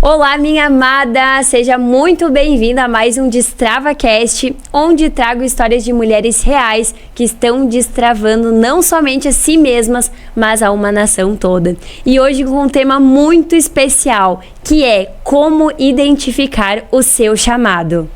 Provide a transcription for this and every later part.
Olá, minha amada! Seja muito bem-vinda a mais um DestravaCast, onde trago histórias de mulheres reais que estão destravando não somente a si mesmas, mas a uma nação toda. E hoje com um tema muito especial, que é como identificar o seu chamado.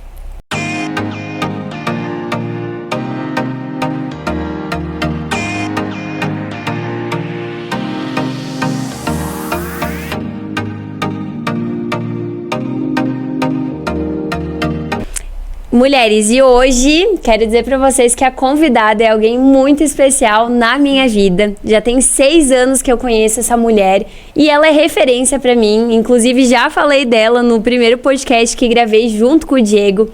Mulheres, e hoje quero dizer pra vocês que a convidada é alguém muito especial na minha vida. Já tem 6 anos que eu conheço essa mulher e ela é referência pra mim. Inclusive já falei dela no primeiro podcast que gravei junto com o Diego.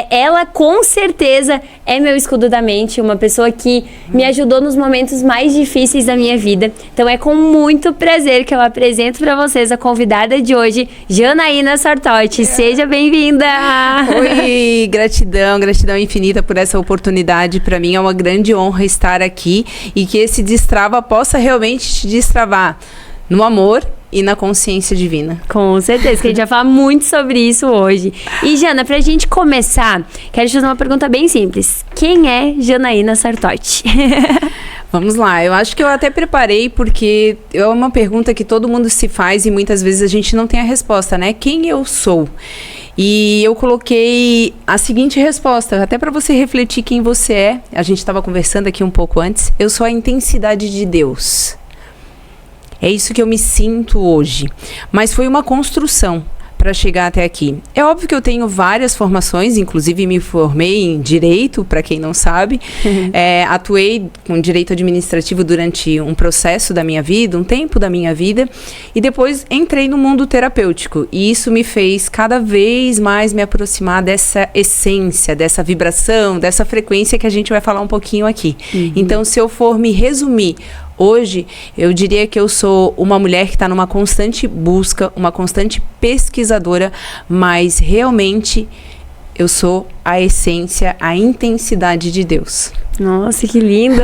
Ela com certeza é meu escudo da mente, uma pessoa que me ajudou nos momentos mais difíceis da minha vida. Então é com muito prazer que eu apresento pra vocês a convidada de hoje, Janaína Sartotti. Seja bem-vinda! Oi! Gratidão infinita por essa oportunidade. Para mim é uma grande honra estar aqui e que esse Destrava possa realmente te destravar no amor e na consciência divina. Com certeza, que a gente vai falar muito sobre isso hoje. E Jana, pra gente começar, quero te fazer uma pergunta bem simples. Quem é Janaína Sartotti? Vamos lá, eu acho que eu até preparei porque é uma pergunta que todo mundo se faz e muitas vezes a gente não tem a resposta, né? Quem eu sou? E eu coloquei a seguinte resposta, até para você refletir quem você é. A gente estava conversando aqui um pouco antes. Eu sou a intensidade de Deus. É isso que eu me sinto hoje. Mas foi uma construção para chegar até aqui. É óbvio que eu tenho várias formações, inclusive me formei em Direito, para quem não sabe. Atuei com Direito Administrativo durante um processo da minha vida, um tempo da minha vida, e depois entrei no mundo terapêutico. E isso me fez cada vez mais me aproximar dessa essência, dessa vibração, dessa frequência que a gente vai falar um pouquinho aqui. Então, se eu for me resumir, hoje, eu diria que eu sou uma mulher que está numa constante busca, uma constante pesquisadora, mas realmente eu sou a essência, a intensidade de Deus. Nossa, que lindo!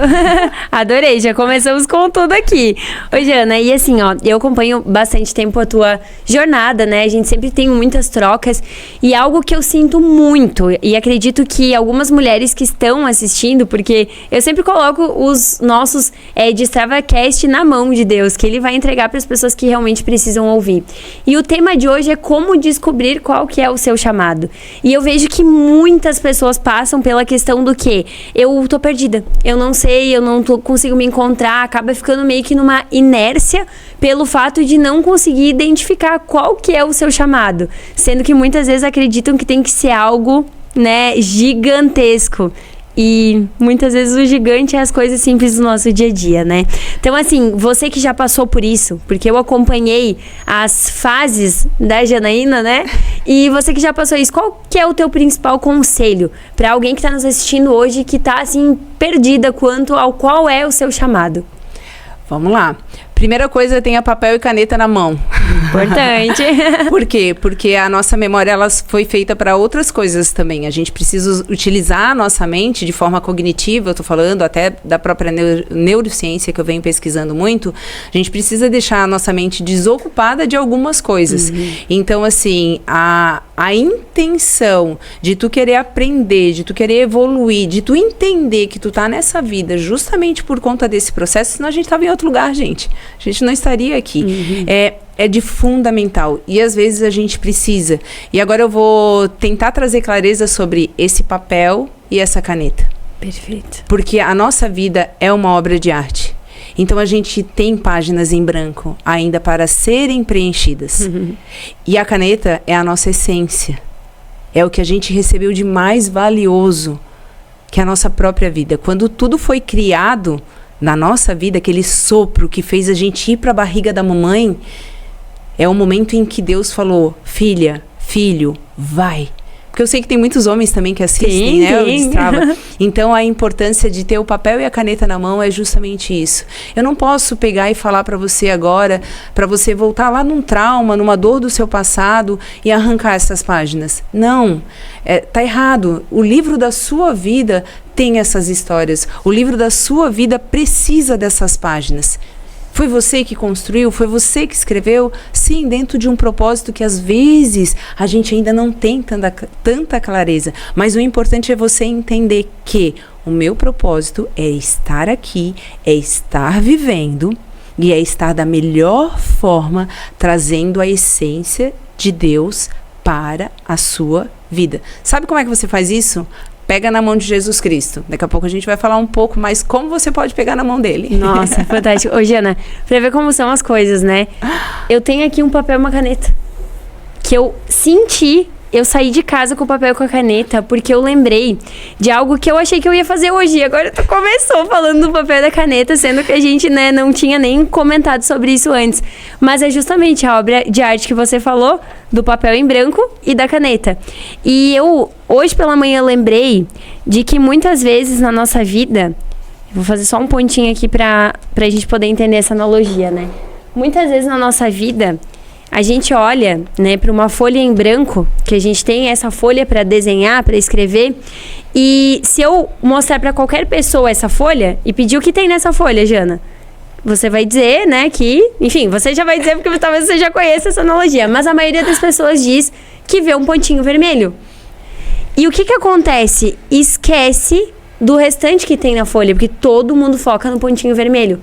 Adorei, já começamos com tudo aqui. Oi, Jana, e assim, ó, eu acompanho bastante tempo a tua jornada, né? A gente sempre tem muitas trocas e algo que eu sinto muito, e acredito que algumas mulheres que estão assistindo, porque eu sempre coloco os nossos DestravaCast na mão de Deus, que Ele vai entregar para as pessoas que realmente precisam ouvir. E o tema de hoje é como descobrir qual que é o seu chamado. E eu vejo que muitas pessoas passam pela questão do que eu tô perdida, eu não sei, eu não consigo me encontrar, acaba ficando meio que numa inércia pelo fato de não conseguir identificar qual que é o seu chamado, sendo que muitas vezes acreditam que tem que ser algo, né, gigantesco. E muitas vezes o gigante é as coisas simples do nosso dia a dia, né? Então, assim, você que já passou por isso, porque eu acompanhei as fases da Janaína, né? E você que já passou isso, qual que é o teu principal conselho para alguém que está nos assistindo hoje que está, assim, perdida quanto ao qual é o seu chamado? Vamos lá. Primeira coisa, tenha papel e caneta na mão. Importante. Por quê? Porque a nossa memória ela foi feita para outras coisas também. A gente precisa utilizar a nossa mente de forma cognitiva, eu estou falando até da própria neurociência que eu venho pesquisando muito. A gente precisa deixar a nossa mente desocupada de algumas coisas. Então, assim, a intenção de tu querer aprender, de tu querer evoluir, de tu entender que tu tá nessa vida justamente por conta desse processo, senão a gente estava em outro lugar, gente. A gente não estaria aqui. É de fundamental. E às vezes a gente precisa. E agora eu vou tentar trazer clareza sobre esse papel e essa caneta. Perfeito. Porque a nossa vida é uma obra de arte. Então a gente tem páginas em branco ainda para serem preenchidas. E a caneta é a nossa essência. É o que a gente recebeu de mais valioso, que é a nossa própria vida. Quando tudo foi criado na nossa vida, aquele sopro que fez a gente ir para a barriga da mamãe, é o momento em que Deus falou: filha, filho, vai. Porque eu sei que tem muitos homens também que assistem, né? O Destrava. Então, a importância de ter o papel e a caneta na mão é justamente isso. Eu não posso pegar e falar para você agora, para você voltar lá num trauma, numa dor do seu passado e arrancar essas páginas. Não, tá errado. O livro da sua vida tem essas histórias. O livro da sua vida precisa dessas páginas. Foi você que construiu? Foi você que escreveu? Sim, dentro de um propósito que às vezes a gente ainda não tem tanta clareza. Mas o importante é você entender que o meu propósito é estar aqui, é estar vivendo e é estar da melhor forma trazendo a essência de Deus para a sua vida. Sabe como é que você faz isso? Pega na mão de Jesus Cristo. Daqui a pouco a gente vai falar um pouco mais como você pode pegar na mão dele. Nossa, fantástico. Ô, Jana, pra ver como são as coisas, né? Eu tenho aqui um papel e uma caneta. Que eu senti, eu saí de casa com o papel e com a caneta, porque eu lembrei de algo que eu achei que eu ia fazer hoje. E agora tu começou falando do papel e da caneta, sendo que a gente, né, não tinha nem comentado sobre isso antes. Mas é justamente a obra de arte que você falou, do papel em branco e da caneta. E eu, hoje pela manhã, lembrei de que muitas vezes na nossa vida... Vou fazer só um pontinho aqui pra gente poder entender essa analogia, né? Muitas vezes na nossa vida... A gente olha, né, para uma folha em branco, que a gente tem essa folha para desenhar, para escrever, e se eu mostrar para qualquer pessoa essa folha e pedir o que tem nessa folha, Jana, você vai dizer, né, que... Enfim, você já vai dizer porque talvez você já conheça essa analogia, mas a maioria das pessoas diz que vê um pontinho vermelho. E o que acontece? Esquece do restante que tem na folha, porque todo mundo foca no pontinho vermelho.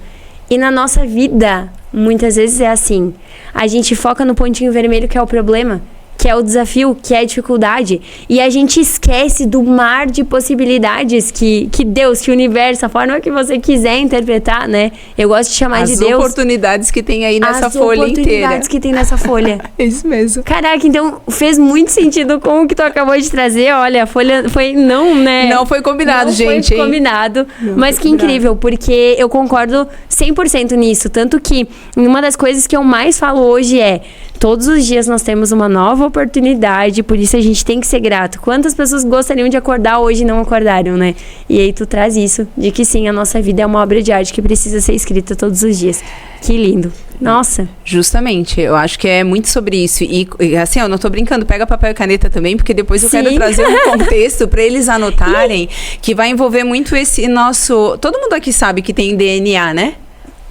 E na nossa vida, muitas vezes é assim. A gente foca no pontinho vermelho, que é o problema, que é o desafio, que é a dificuldade. E a gente esquece do mar de possibilidades que Deus, que o universo, a forma que você quiser interpretar, né? Eu gosto de chamar de Deus. As oportunidades que tem aí nessa folha inteira. As oportunidades que tem nessa folha. É isso mesmo. Caraca, então fez muito sentido com o que tu acabou de trazer. Olha, a folha foi não, né? Não foi combinado, não gente. Foi combinado, não mas foi que combinado. Incrível, porque eu concordo 100% nisso. Tanto que uma das coisas que eu mais falo hoje é: todos os dias nós temos uma nova oportunidade, por isso a gente tem que ser grato. Quantas pessoas gostariam de acordar hoje e não acordaram, né? E aí tu traz isso, de que sim, a nossa vida é uma obra de arte que precisa ser escrita todos os dias. Que lindo. Nossa. Justamente, eu acho que é muito sobre isso. E assim, eu não tô brincando, pega papel e caneta também, porque depois eu quero trazer um contexto para eles anotarem, que vai envolver muito esse nosso... Todo mundo aqui sabe que tem DNA, né?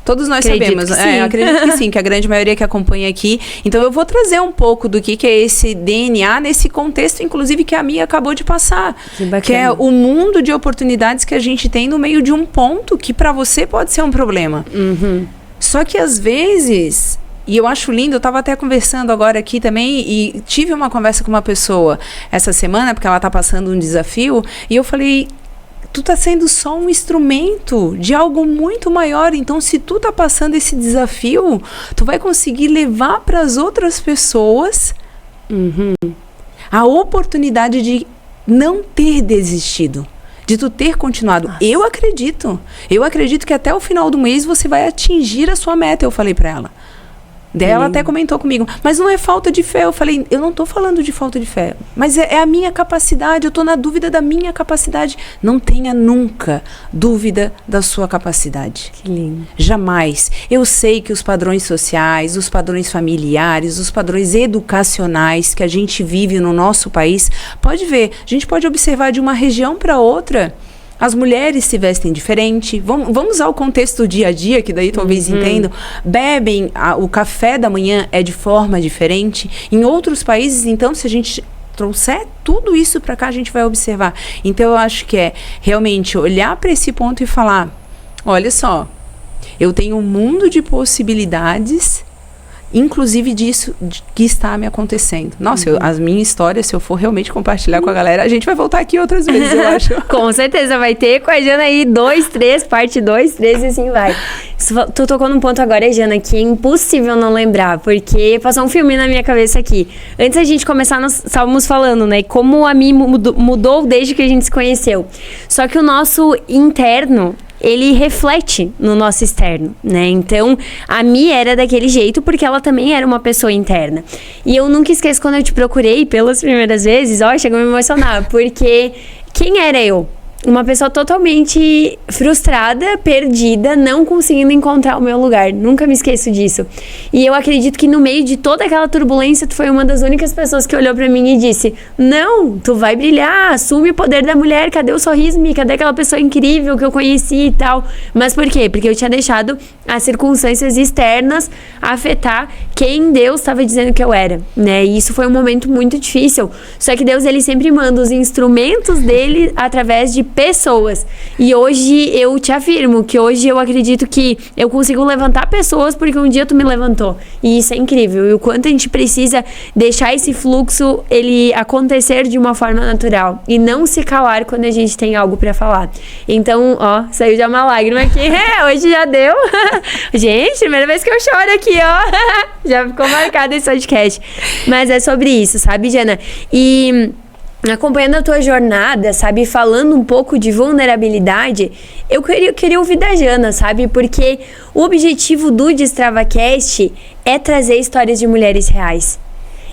Todos nós sabemos. Eu acredito que sim, que a grande maioria que acompanha aqui. Então, eu vou trazer um pouco do que é esse DNA nesse contexto, inclusive, que a Mia acabou de passar. Que é o mundo de oportunidades que a gente tem no meio de um ponto que para você pode ser um problema. Uhum. Só que, às vezes... E eu acho lindo, eu estava até conversando agora aqui também e tive uma conversa com uma pessoa essa semana, porque ela está passando um desafio, e eu falei... Tu tá sendo só um instrumento de algo muito maior. Então, se tu tá passando esse desafio, tu vai conseguir levar para as outras pessoas a oportunidade de não ter desistido, de tu ter continuado. Nossa. Eu acredito que até o final do mês você vai atingir a sua meta, eu falei para ela. Daí ela até comentou comigo, mas não é falta de fé. Eu falei, eu não tô falando de falta de fé, mas é a minha capacidade, eu tô na dúvida da minha capacidade. Não tenha nunca dúvida da sua capacidade. Que lindo. Jamais. Eu sei que os padrões sociais, os padrões familiares, os padrões educacionais que a gente vive no nosso país, pode ver, a gente pode observar de uma região para outra. As mulheres se vestem diferente. Vamos ao contexto do dia a dia, que daí talvez entendam. Bebem, o café da manhã é de forma diferente. Em outros países, então, se a gente trouxer tudo isso para cá, a gente vai observar. Então, eu acho que é realmente olhar para esse ponto e falar, olha só, eu tenho um mundo de possibilidades, inclusive disso que está me acontecendo. Nossa, a minha história, se eu for realmente compartilhar com a galera, a gente vai voltar aqui outras vezes, eu acho. Com certeza, vai ter com a Jana aí 2, 3, parte 2, 3 e assim vai. Tu tocou num ponto agora, Jana, que é impossível não lembrar, porque passou um filme na minha cabeça aqui. Antes da gente começar, nós estávamos falando, né, como a Mi mudou desde que a gente se conheceu. Só que o nosso interno, ele reflete no nosso externo, né? Então, a Mi era daquele jeito porque ela também era uma pessoa interna. E eu nunca esqueço quando eu te procurei pelas primeiras vezes, chegou a me emocionar, porque quem era eu? uma pessoa totalmente frustrada, perdida, não conseguindo encontrar o meu lugar. Nunca me esqueço disso. E eu acredito que no meio de toda aquela turbulência, tu foi uma das únicas pessoas que olhou pra mim e disse: não, tu vai brilhar, assume o poder da mulher, cadê o sorriso, Mi? Cadê aquela pessoa incrível que eu conheci e tal? Mas por quê? Porque eu tinha deixado as circunstâncias externas afetar quem Deus estava dizendo que eu era, né? E isso foi um momento muito difícil. Só que Deus, ele sempre manda os instrumentos dele através de pessoas. E hoje eu te afirmo que hoje eu acredito que eu consigo levantar pessoas porque um dia tu me levantou. E isso é incrível. E o quanto a gente precisa deixar esse fluxo ele acontecer de uma forma natural e não se calar quando a gente tem algo pra falar. Então, ó, saiu já uma lágrima aqui. Hoje já deu. Gente, primeira vez que eu choro aqui, ó. Já ficou marcado esse podcast. Mas é sobre isso, sabe, Jana? E acompanhando a tua jornada, sabe, falando um pouco de vulnerabilidade, eu queria ouvir da Jana, sabe, porque o objetivo do DestravaCast é trazer histórias de mulheres reais.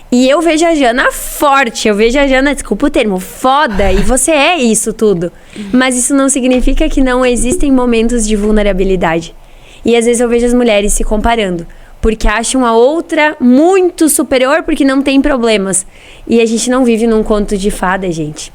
E eu vejo a Jana forte, eu vejo a Jana, desculpa o termo, foda, e você é isso tudo. Mas isso não significa que não existem momentos de vulnerabilidade. E às vezes eu vejo as mulheres se comparando, porque acham a outra muito superior porque não tem problemas. E a gente não vive num conto de fada, gente.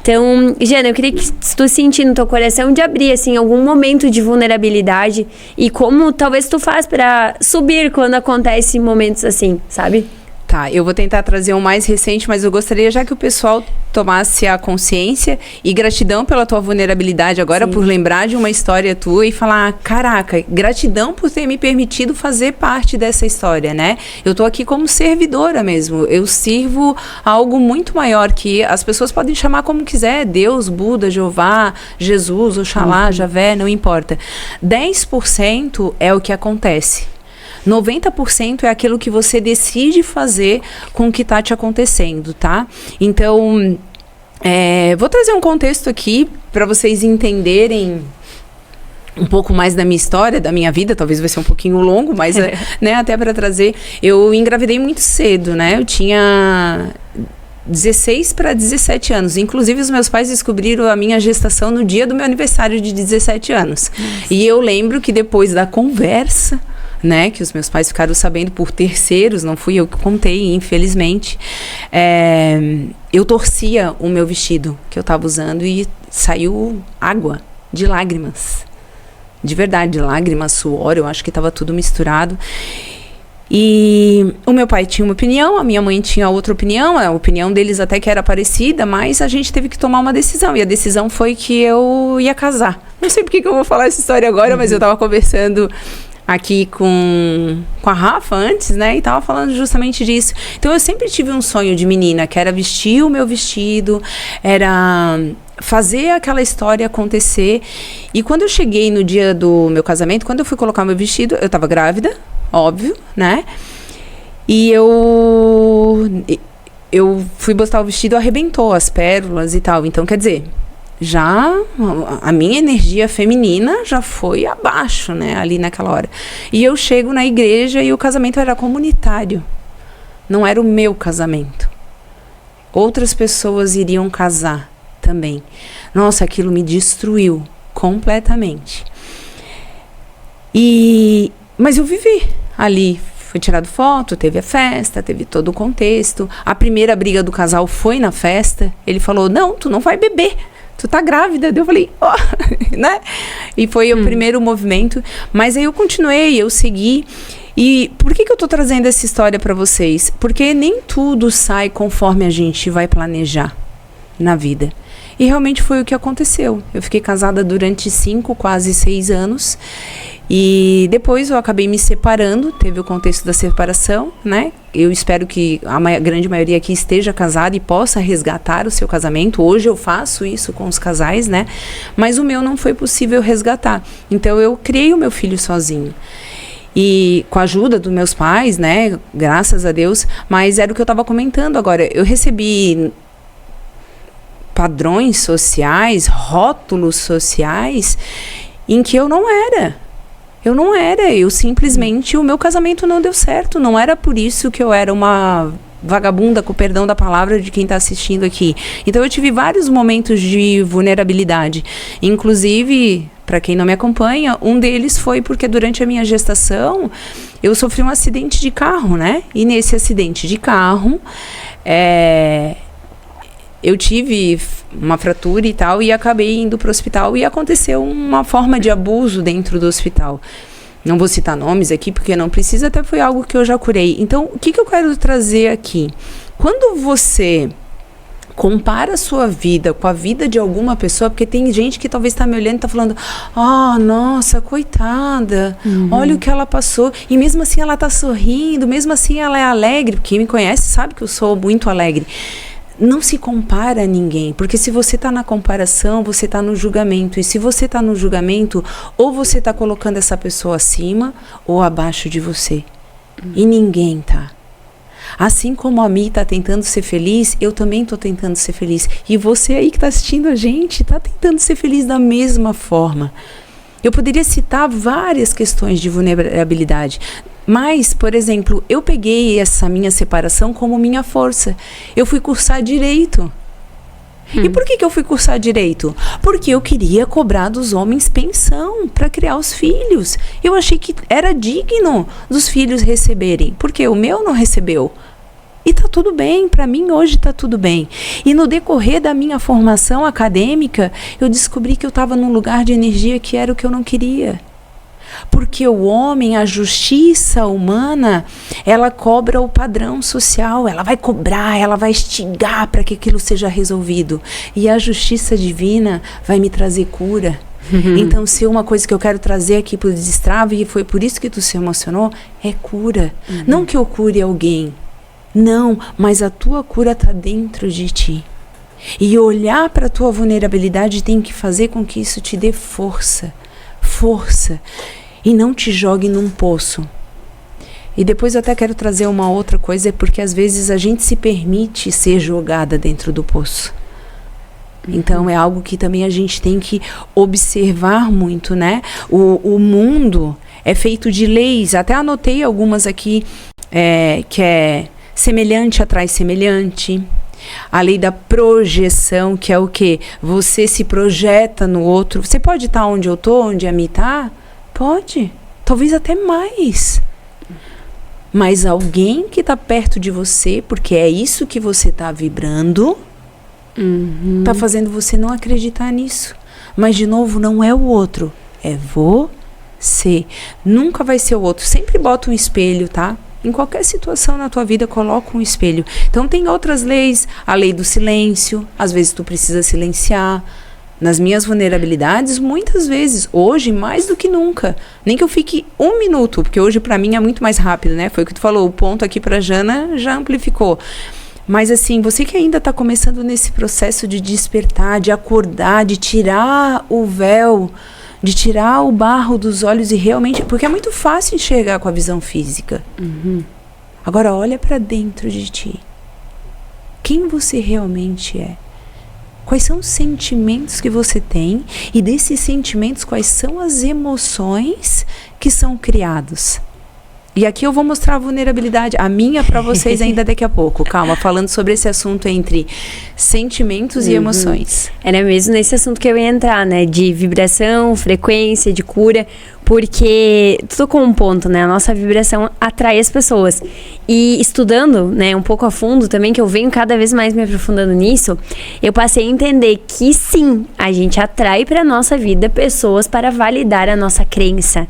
Então, Jana, eu queria que tu sentir no teu coração de abrir, assim, algum momento de vulnerabilidade e como talvez tu faz pra subir quando acontece momentos assim, sabe? Tá, eu vou tentar trazer um mais recente, mas eu gostaria já que o pessoal tomasse a consciência e gratidão pela tua vulnerabilidade agora, Sim. por lembrar de uma história tua e falar, caraca, gratidão por ter me permitido fazer parte dessa história, né? Eu tô aqui como servidora mesmo, eu sirvo a algo muito maior que as pessoas podem chamar como quiser, Deus, Buda, Jeová, Jesus, Oxalá, Javé, não importa. 10% é o que acontece. 90% é aquilo que você decide fazer com o que está te acontecendo, tá? Então, vou trazer um contexto aqui para vocês entenderem um pouco mais da minha história, da minha vida. Talvez vai ser um pouquinho longo, mas né, até para trazer. Eu engravidei muito cedo, né? Eu tinha 16 para 17 anos. Inclusive, os meus pais descobriram a minha gestação no dia do meu aniversário de 17 anos. Nossa. E eu lembro que depois da conversa, né, que os meus pais ficaram sabendo por terceiros, não fui eu que contei, infelizmente, eu torcia o meu vestido que eu estava usando e saiu água de lágrimas, de verdade, lágrimas, suor, eu acho que estava tudo misturado. E o meu pai tinha uma opinião, a minha mãe tinha outra opinião, a opinião deles até que era parecida, mas a gente teve que tomar uma decisão, e a decisão foi que eu ia casar. Não sei por que eu vou falar essa história agora, mas eu estava conversando aqui com a Rafa antes, né, e tava falando justamente disso. Então eu sempre tive um sonho de menina, que era vestir o meu vestido, era fazer aquela história acontecer. E quando eu cheguei no dia do meu casamento, quando eu fui colocar meu vestido, eu tava grávida, óbvio, né, e eu fui botar o vestido, arrebentou as pérolas e tal. Então, quer dizer, já a minha energia feminina já foi abaixo, né, ali naquela hora. E eu chego na igreja e o casamento era comunitário. Não era o meu casamento. Outras pessoas iriam casar também. Nossa, aquilo me destruiu completamente. Mas eu vivi ali. Foi tirado foto, teve a festa, teve todo o contexto. A primeira briga do casal foi na festa. Ele falou, não, tu não vai beber. Tu tá grávida. Eu falei, né? E foi o primeiro movimento. Mas aí eu continuei, eu segui. E por que eu tô trazendo essa história para vocês? Porque nem tudo sai conforme a gente vai planejar na vida. E realmente foi o que aconteceu. Eu fiquei casada durante 5, quase 6 anos. E depois eu acabei me separando, teve o contexto da separação, né? Eu espero que a grande maioria aqui esteja casada e possa resgatar o seu casamento. Hoje eu faço isso com os casais, né? Mas o meu não foi possível resgatar. Então eu criei o meu filho sozinho. E com a ajuda dos meus pais, né? Graças a Deus. Mas era o que eu estava comentando agora. Eu recebi padrões sociais, rótulos sociais, em que eu não era. Eu simplesmente, o meu casamento não deu certo. Não era por isso que eu era uma vagabunda, com o perdão da palavra de quem está assistindo aqui. Então eu tive vários momentos de vulnerabilidade. Inclusive, para quem não me acompanha, um deles foi porque durante a minha gestação eu sofri um acidente de carro, né? E nesse acidente de carro, eu tive uma fratura e tal, e acabei indo para o hospital e aconteceu uma forma de abuso dentro do hospital. Não vou citar nomes aqui, porque não precisa, até foi algo que eu já curei. Então, o que eu quero trazer aqui? Quando você compara a sua vida com a vida de alguma pessoa, porque tem gente que talvez está me olhando e está falando, nossa, coitada, olha o que ela passou, e mesmo assim ela está sorrindo, mesmo assim ela é alegre, quem me conhece sabe que eu sou muito alegre. Não se compara a ninguém, porque se você está na comparação, você está no julgamento. E se você está no julgamento, ou você está colocando essa pessoa acima ou abaixo de você. E ninguém tá. Assim como a Mi está tentando ser feliz, eu também estou tentando ser feliz. E você aí que está assistindo a gente, está tentando ser feliz da mesma forma. Eu poderia citar várias questões de vulnerabilidade. Mas, por exemplo, eu peguei essa minha separação como minha força. Eu fui cursar direito. E por que eu fui cursar direito? Porque eu queria cobrar dos homens pensão para criar os filhos. Eu achei que era digno dos filhos receberem, porque o meu não recebeu. E tá tudo bem, para mim hoje tá tudo bem. E no decorrer da minha formação acadêmica, eu descobri que eu estava num lugar de energia que era o que eu não queria. Porque o homem, a justiça humana, ela cobra o padrão social, ela vai cobrar, ela vai instigar para que aquilo seja resolvido. E a justiça divina vai me trazer cura. Então, se uma coisa que eu quero trazer aqui para o Destrave, e foi por isso que tu se emocionou, é cura. Não que eu cure alguém, não, mas a tua cura está dentro de ti. E olhar para a tua vulnerabilidade tem que fazer com que isso te dê força. E não te jogue num poço. E depois eu até quero trazer uma outra coisa, é porque às vezes a gente se permite ser jogada dentro do poço. Então é algo que também a gente tem que observar muito, né? O mundo é feito de leis, até anotei algumas aqui, que é semelhante atrai semelhante. A lei da projeção, que é o quê? Você se projeta no outro. Você pode estar onde eu estou, onde a Mi está? Pode. Talvez até mais. Mas alguém que está perto de você, porque é isso que você está vibrando, está fazendo você não acreditar nisso. Mas, de novo, não é o outro. É você. Nunca vai ser o outro. Sempre bota um espelho, tá? Em qualquer situação na tua vida, coloca um espelho. Então, tem outras leis. A lei do silêncio. Às vezes, tu precisa silenciar. Nas minhas vulnerabilidades, muitas vezes. Hoje, mais do que nunca. Nem que eu fique 1 minuto. Porque hoje, pra mim, é muito mais rápido, né? Foi o que tu falou. O ponto aqui pra Jana já amplificou. Mas, assim, você que ainda tá começando nesse processo de despertar, de acordar, de tirar o véu, de tirar o barro dos olhos e realmente... Porque é muito fácil enxergar com a visão física. Agora, olha para dentro de ti. Quem você realmente é? Quais são os sentimentos que você tem? E desses sentimentos, quais são as emoções que são criados? E aqui eu vou mostrar a vulnerabilidade, a minha para vocês ainda daqui a pouco. Calma, falando sobre esse assunto entre sentimentos e emoções. Era mesmo nesse assunto que eu ia entrar, né? De vibração, frequência, de cura. Porque tu tocou um ponto, né? A nossa vibração atrai as pessoas. E estudando, né, um pouco a fundo também, que eu venho cada vez mais me aprofundando nisso, eu passei a entender que sim, a gente atrai para nossa vida pessoas para validar a nossa crença.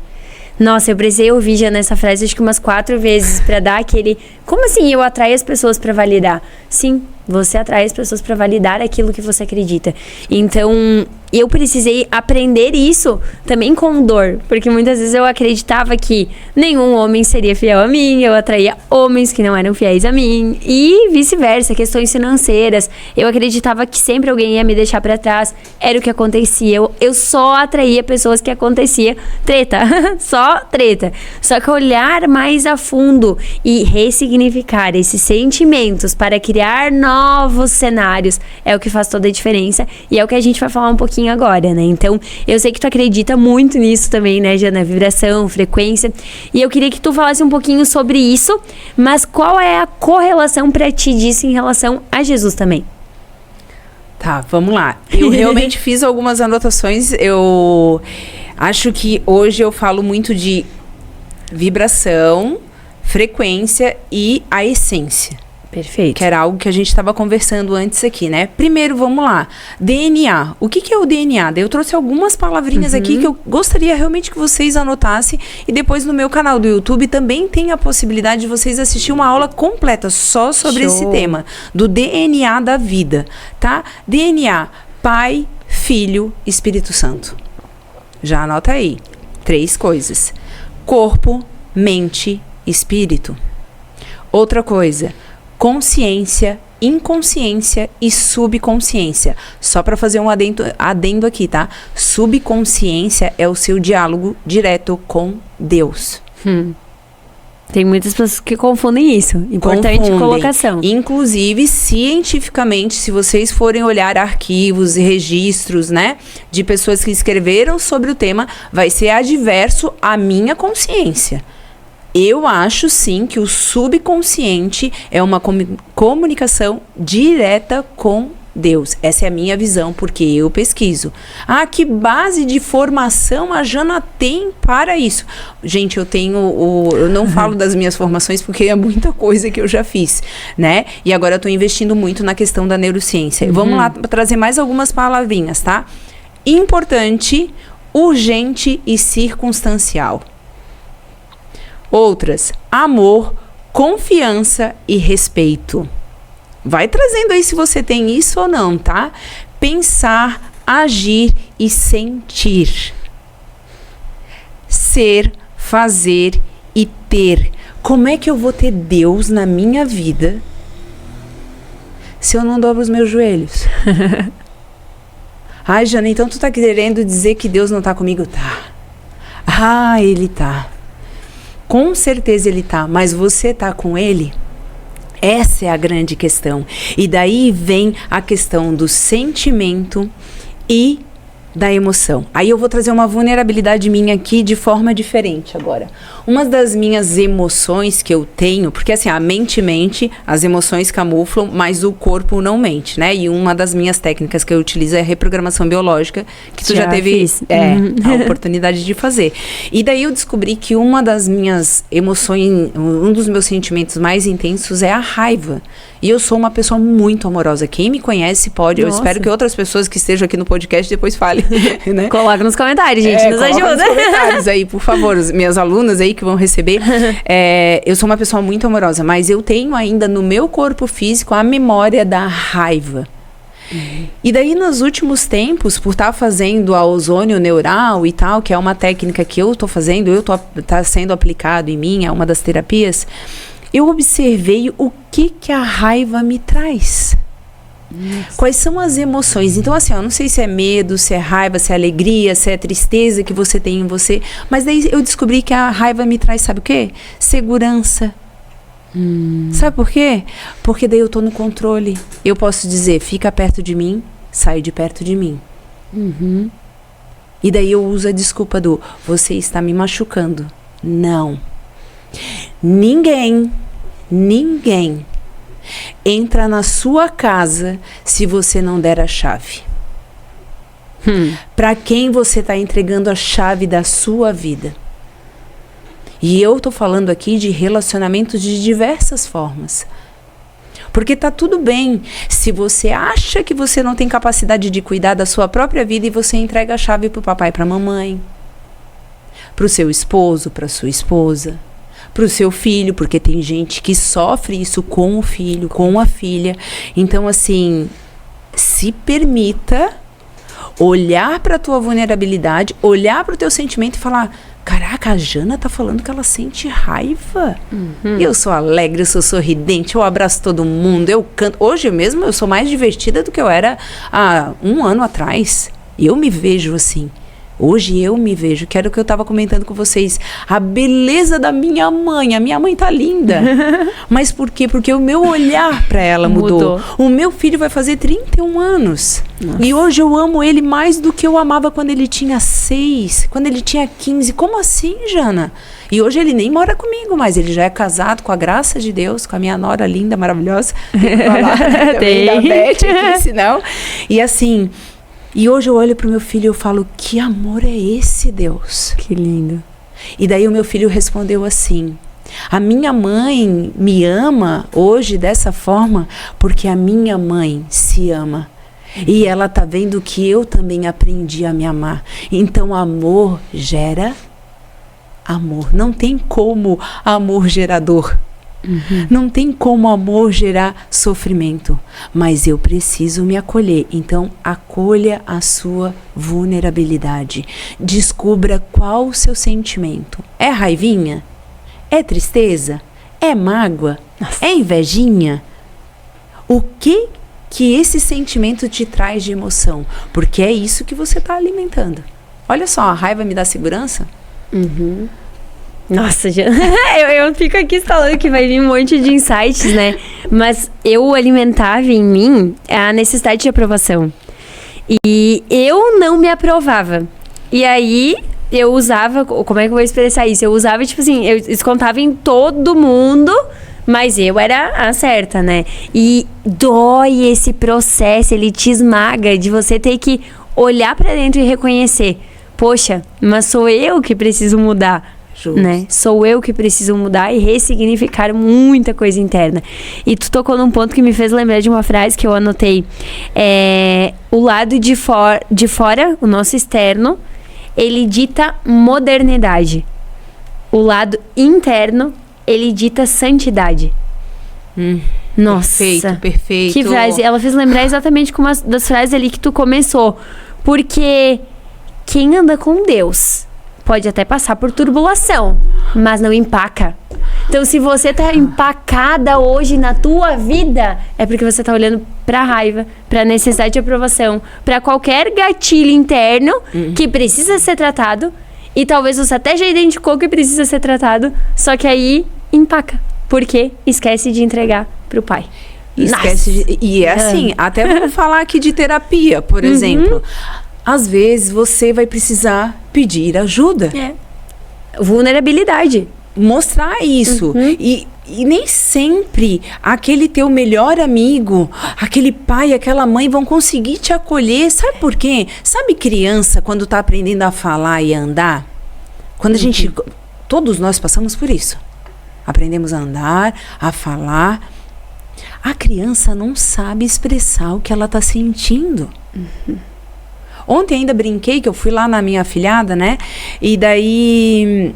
Nossa, eu precisei ouvir já nessa frase acho que umas 4 vezes para dar aquele... Como assim eu atraio as pessoas para validar? Sim, você atrai as pessoas para validar aquilo que você acredita. Então, eu precisei aprender isso também com dor. Porque muitas vezes eu acreditava que nenhum homem seria fiel a mim. Eu atraía homens que não eram fiéis a mim. E vice-versa, questões financeiras. Eu acreditava que sempre alguém ia me deixar para trás. Era o que acontecia. Eu só atraía pessoas que acontecia treta. Só treta. Só que olhar mais a fundo e ressignificar esses sentimentos para criar novos cenários é o que faz toda a diferença. E é o que a gente vai falar um pouquinho pouquinho agora, né? Então, eu sei que tu acredita muito nisso também, né, Jana? Vibração, frequência. E eu queria que tu falasse um pouquinho sobre isso, mas qual é a correlação pra ti disso em relação a Jesus também? Tá, vamos lá. Eu realmente fiz algumas anotações. Eu acho que hoje eu falo muito de vibração, frequência e a essência. Perfeito. Que era algo que a gente estava conversando antes aqui, né? Primeiro, vamos lá. DNA. O que é o DNA? Eu trouxe algumas palavrinhas aqui que eu gostaria realmente que vocês anotassem. E depois no meu canal do YouTube também tem a possibilidade de vocês assistir uma aula completa só sobre esse tema. Do DNA da vida, tá? DNA, Pai, Filho, Espírito Santo. Já anota aí. 3 coisas. Corpo, mente, espírito. Outra coisa. Consciência, inconsciência e subconsciência. Só para fazer um adendo aqui, tá? Subconsciência é o seu diálogo direto com Deus. Tem muitas pessoas que confundem isso. Importante colocação. Inclusive, cientificamente, se vocês forem olhar arquivos e registros, né, de pessoas que escreveram sobre o tema, vai ser adverso à minha consciência. Eu acho, sim, que o subconsciente é uma comunicação direta com Deus. Essa é a minha visão, porque eu pesquiso. Ah, que base de formação a Jana tem para isso? Gente, eu não falo das minhas formações, porque é muita coisa que eu já fiz, né? E agora eu estou investindo muito na questão da neurociência. Vamos lá trazer mais algumas palavrinhas, tá? Importante, urgente e circunstancial. Outras, amor, confiança e respeito. Vai trazendo aí se você tem isso ou não, tá? Pensar, agir e sentir. Ser, fazer e ter. Como é que eu vou ter Deus na minha vida se eu não dobro os meus joelhos? Ai, Jana, então tu tá querendo dizer que Deus não tá comigo? Tá. Ah, Ele tá. Com certeza Ele tá, mas você tá com Ele? Essa é a grande questão. E daí vem a questão do sentimento e da emoção. Aí eu vou trazer uma vulnerabilidade minha aqui de forma diferente agora. Uma das minhas emoções que eu tenho, porque assim, a mente mente, as emoções camuflam, mas o corpo não mente, né? E uma das minhas técnicas que eu utilizo é a reprogramação biológica, que tu já teve a oportunidade de fazer. E daí eu descobri que uma das minhas emoções, um dos meus sentimentos mais intensos é a raiva. E eu sou uma pessoa muito amorosa. Quem me conhece pode. Nossa. Eu espero que outras pessoas que estejam aqui no podcast depois falem. Né? Coloca nos comentários, gente. Nos ajuda. Nos comentários aí, por favor. As minhas alunas aí que vão receber. Eu sou uma pessoa muito amorosa, mas eu tenho ainda no meu corpo físico a memória da raiva. E daí, nos últimos tempos, por estar fazendo a ozônio neural e tal, que é uma técnica que eu tô fazendo, tá sendo aplicado em mim, é uma das terapias, eu observei o que a raiva me traz. Nossa. Quais são as emoções? Então, assim, eu não sei se é medo, se é raiva, se é alegria, se é tristeza que você tem em você, mas daí eu descobri que a raiva me traz, sabe o quê? Segurança. Sabe por quê? Porque daí eu tô no controle. Eu posso dizer, fica perto de mim, sai de perto de mim. E daí eu uso a desculpa do, você está me machucando. Não. Ninguém entra na sua casa se você não der a chave. Para quem você está entregando a chave da sua vida? E eu tô falando aqui de relacionamentos de diversas formas. Porque tá tudo bem se você acha que você não tem capacidade de cuidar da sua própria vida e você entrega a chave pro papai e pra mamãe, pro seu esposo, pra sua esposa, pro seu filho, porque tem gente que sofre isso com o filho, com a filha. Então, assim, se permita olhar pra tua vulnerabilidade, olhar pro teu sentimento e falar, caraca, a Jana tá falando que ela sente raiva. Eu sou alegre, eu sou sorridente, eu abraço todo mundo, eu canto. Hoje mesmo eu sou mais divertida do que eu era há um ano atrás. Eu me vejo assim. Hoje eu me vejo, que era o que eu estava comentando com vocês, a beleza da minha mãe. A minha mãe tá linda. Mas por quê? Porque o meu olhar para ela mudou. O meu filho vai fazer 31 anos. Nossa. E hoje eu amo ele mais do que eu amava quando ele tinha 6, quando ele tinha 15. Como assim, Jana? E hoje ele nem mora comigo, mas ele já é casado, com a graça de Deus, com a minha nora linda, maravilhosa. Tem que falar também da Beth aqui, senão. E assim... E hoje eu olho pro meu filho e eu falo, que amor é esse, Deus? Que lindo. E daí o meu filho respondeu assim, a minha mãe me ama hoje dessa forma porque a minha mãe se ama. E ela tá vendo que eu também aprendi a me amar. Então amor gera amor. Não tem como amor gerador. Não tem como amor gerar sofrimento, mas eu preciso me acolher. Então acolha a sua vulnerabilidade, descubra qual o seu sentimento. É raivinha? É tristeza? É mágoa? Nossa. É invejinha? O que esse sentimento te traz de emoção? Porque é isso que você está alimentando. Olha só, a raiva me dá segurança? Nossa, eu fico aqui falando que vai vir um monte de insights, né? Mas eu alimentava em mim a necessidade de aprovação. E eu não me aprovava. E aí eu usava, como é que eu vou expressar isso? Eu usava, tipo assim, eu descontava em todo mundo, mas eu era a certa, né? E dói esse processo, ele te esmaga de você ter que olhar pra dentro e reconhecer. Poxa, mas sou eu que preciso mudar. Né? Sou eu que preciso mudar e ressignificar muita coisa interna. E tu tocou num ponto que me fez lembrar de uma frase que eu anotei. O lado de fora, o nosso externo, ele dita modernidade. O lado interno, ele dita santidade. Nossa, perfeito. Que frase. Ela fez lembrar exatamente como das frases ali que tu começou. Porque quem anda com Deus pode até passar por turbulação, mas não empaca. Então, se você tá empacada hoje na tua vida, é porque você tá olhando pra raiva, pra necessidade de aprovação, pra qualquer gatilho interno que precisa ser tratado, e talvez você até já identificou que precisa ser tratado, só que aí empaca, porque esquece de entregar pro pai. E é assim, até vamos falar aqui de terapia, por exemplo. Às vezes você vai precisar pedir ajuda. Vulnerabilidade. Mostrar isso. E nem sempre aquele teu melhor amigo, aquele pai, aquela mãe vão conseguir te acolher. Sabe por quê? Sabe criança quando tá aprendendo a falar e a andar? Quando a gente... Todos nós passamos por isso. Aprendemos a andar, a falar. A criança não sabe expressar o que ela tá sentindo. Ontem ainda brinquei que eu fui lá na minha afilhada, né? E daí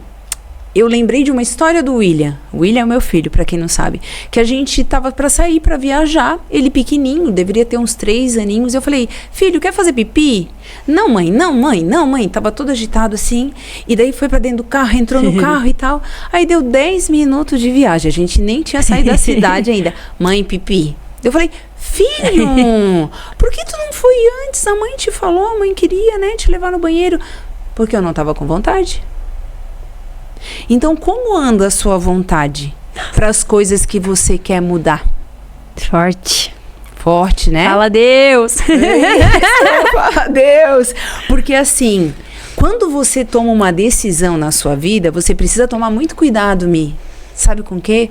eu lembrei de uma história do William. O William é o meu filho, pra quem não sabe. Que a gente tava pra sair, pra viajar. Ele pequenininho, deveria ter uns 3 aninhos. Eu falei, filho, quer fazer pipi? Não, mãe, não, mãe, não, mãe. Tava todo agitado assim. E daí foi pra dentro do carro, entrou no carro e tal. Aí deu 10 minutos de viagem. A gente nem tinha saído da cidade ainda. Mãe, pipi. Eu falei, filho, por que tu não foi antes? A mãe te falou, a mãe queria, né, te levar no banheiro. Porque eu não tava com vontade. Então, como anda a sua vontade para as coisas que você quer mudar? Forte, né? Fala Deus. Fala Deus. Porque assim, quando você toma uma decisão na sua vida, você precisa tomar muito cuidado, Mi. Sabe com o quê?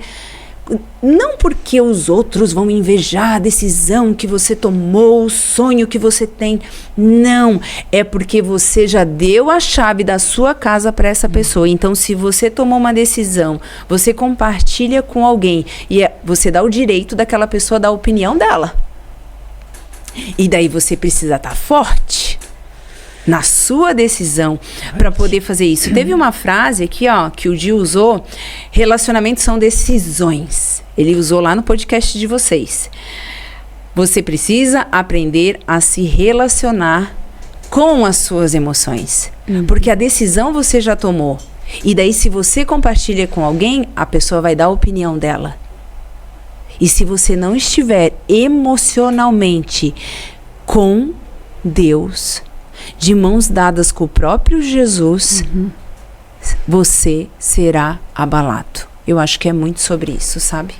Não porque os outros vão invejar a decisão que você tomou, o sonho que você tem. Não, é porque você já deu a chave da sua casa para essa pessoa. Então, se você tomou uma decisão, você compartilha com alguém e você dá o direito daquela pessoa dar a opinião dela. E daí você precisa estar forte na sua decisão para poder fazer isso. Teve uma frase aqui, ó, que o Gil usou: relacionamentos são decisões. Ele usou lá no podcast de vocês. Você precisa aprender a se relacionar com as suas emoções. Porque a decisão você já tomou. E daí, se você compartilha com alguém, a pessoa vai dar a opinião dela. E se você não estiver emocionalmente com Deus, de mãos dadas com o próprio Jesus, você será abalado. Eu acho que é muito sobre isso, sabe?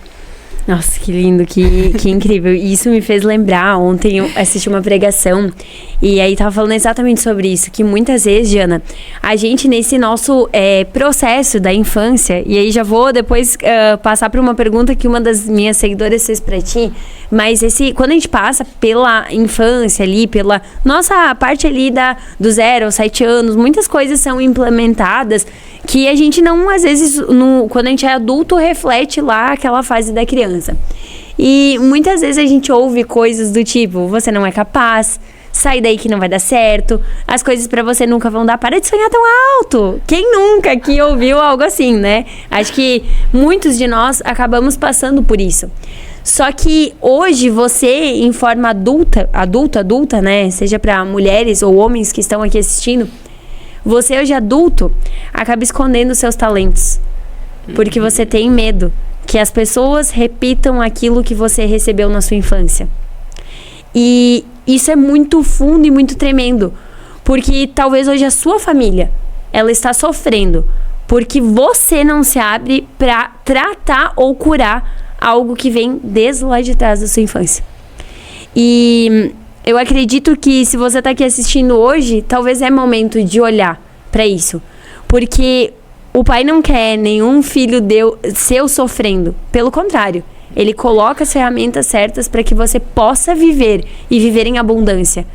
Nossa, que lindo, que incrível. E isso me fez lembrar, ontem eu assisti uma pregação e aí tava falando exatamente sobre isso, que muitas vezes, Diana, a gente nesse nosso processo da infância, e aí já vou depois passar por uma pergunta que uma das minhas seguidoras fez pra ti, mas quando a gente passa pela infância ali, pela nossa parte ali do 0 aos 7 anos, muitas coisas são implementadas que a gente não, às vezes, quando a gente é adulto, reflete lá aquela fase da criança. E muitas vezes a gente ouve coisas do tipo, você não é capaz, sai daí que não vai dar certo, as coisas pra você nunca vão dar, para de sonhar tão alto. Quem nunca aqui ouviu algo assim, né? Acho que muitos de nós acabamos passando por isso. Só que hoje você, em forma adulta, né? Seja pra mulheres ou homens que estão aqui assistindo, você hoje adulto acaba escondendo seus talentos. Porque você tem medo que as pessoas repitam aquilo que você recebeu na sua infância. E isso é muito fundo e muito tremendo. Porque talvez hoje a sua família, ela está sofrendo. Porque você não se abre para tratar ou curar algo que vem desde lá de trás da sua infância. E eu acredito que se você está aqui assistindo hoje, talvez é momento de olhar para isso. Porque o pai não quer nenhum filho seu sofrendo. Pelo contrário, ele coloca as ferramentas certas para que você possa viver e viver em abundância.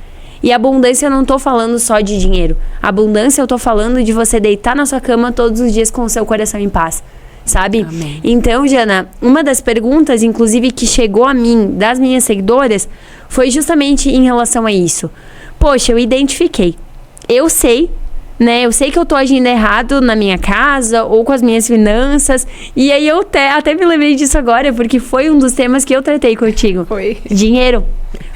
E abundância eu não tô falando só de dinheiro. Abundância eu tô falando de você deitar na sua cama todos os dias com o seu coração em paz. Sabe? Amém. Então, Jana, uma das perguntas, inclusive, que chegou a mim, das minhas seguidoras, foi justamente em relação a isso. Poxa, eu identifiquei. Eu sei, né? Eu sei que eu tô agindo errado na minha casa ou com as minhas finanças. E aí eu até me lembrei disso agora, porque foi um dos temas que eu tratei contigo. Foi. Dinheiro.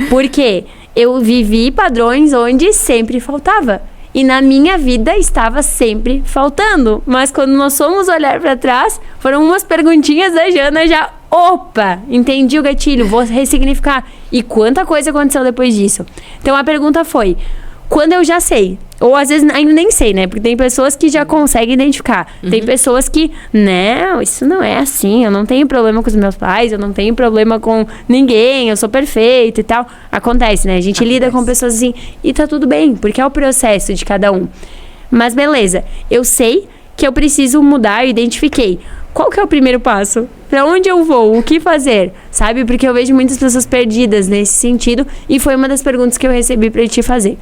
Por quê? Eu vivi padrões onde sempre faltava. E na minha vida estava sempre faltando. Mas quando nós fomos olhar para trás, foram umas perguntinhas da Jana já... Opa! Entendi o gatilho, vou ressignificar. E quanta coisa aconteceu depois disso. Então a pergunta foi... Quando eu já sei, ou às vezes ainda nem sei, né? Porque tem pessoas que já conseguem identificar. Tem pessoas que, não, isso não é assim, eu não tenho problema com os meus pais, eu não tenho problema com ninguém, eu sou perfeito e tal. Acontece, né? A gente lida com pessoas assim e tá tudo bem, porque é o processo de cada um. Mas beleza, eu sei que eu preciso mudar, eu identifiquei. Qual que é o primeiro passo? Pra onde eu vou? O que fazer? Sabe? Porque eu vejo muitas pessoas perdidas nesse sentido e foi uma das perguntas que eu recebi pra te fazer.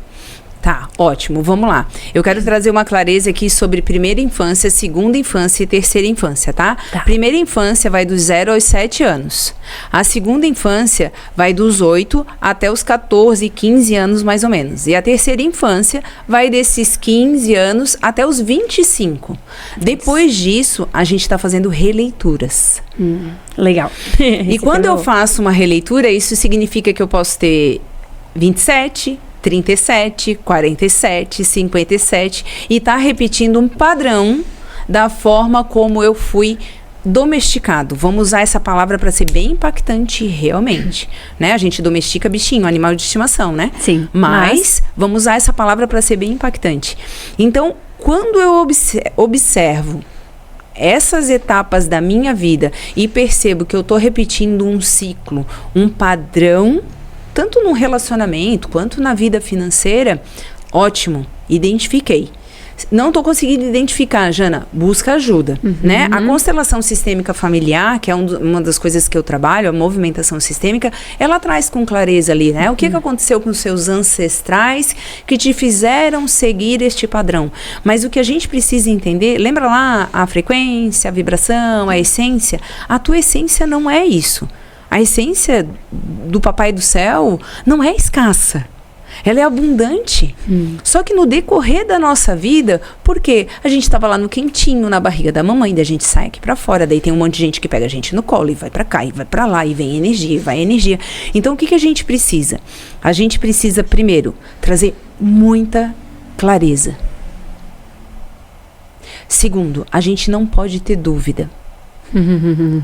Tá, ótimo, vamos lá. Eu quero trazer uma clareza aqui sobre primeira infância, segunda infância e terceira infância, tá? Primeira infância vai dos 0 aos 7 anos. A segunda infância vai dos 8 até os 14, 15 anos mais ou menos. E a terceira infância vai desses 15 anos até os 25. Depois disso, a gente tá fazendo releituras. Legal. E quando eu faço uma releitura, isso significa que eu posso ter 27... 37, 47, 57 e tá repetindo um padrão da forma como eu fui domesticado. Vamos usar essa palavra para ser bem impactante realmente, né? A gente domestica bichinho, animal de estimação, né? Sim. Mas vamos usar essa palavra para ser bem impactante. Então, quando eu observo essas etapas da minha vida e percebo que eu tô repetindo um ciclo, um padrão, tanto no relacionamento quanto na vida financeira, ótimo, identifiquei. Não estou conseguindo identificar, Jana, busca ajuda, né? A constelação sistêmica familiar, que é uma das coisas que eu trabalho, a movimentação sistêmica, ela traz com clareza ali, né? O que aconteceu com os seus ancestrais que te fizeram seguir este padrão. Mas o que a gente precisa entender, lembra lá a frequência, a vibração, a essência? A tua essência não é isso. A essência do Papai do Céu não é escassa. Ela é abundante. Só que no decorrer da nossa vida, porque a gente estava lá no quentinho, na barriga da mamãe, daí a gente sai aqui pra fora, daí tem um monte de gente que pega a gente no colo e vai pra cá, e vai pra lá, e vem energia, e vai energia. Então, o que a gente precisa? A gente precisa, primeiro, trazer muita clareza. Segundo, a gente não pode ter dúvida.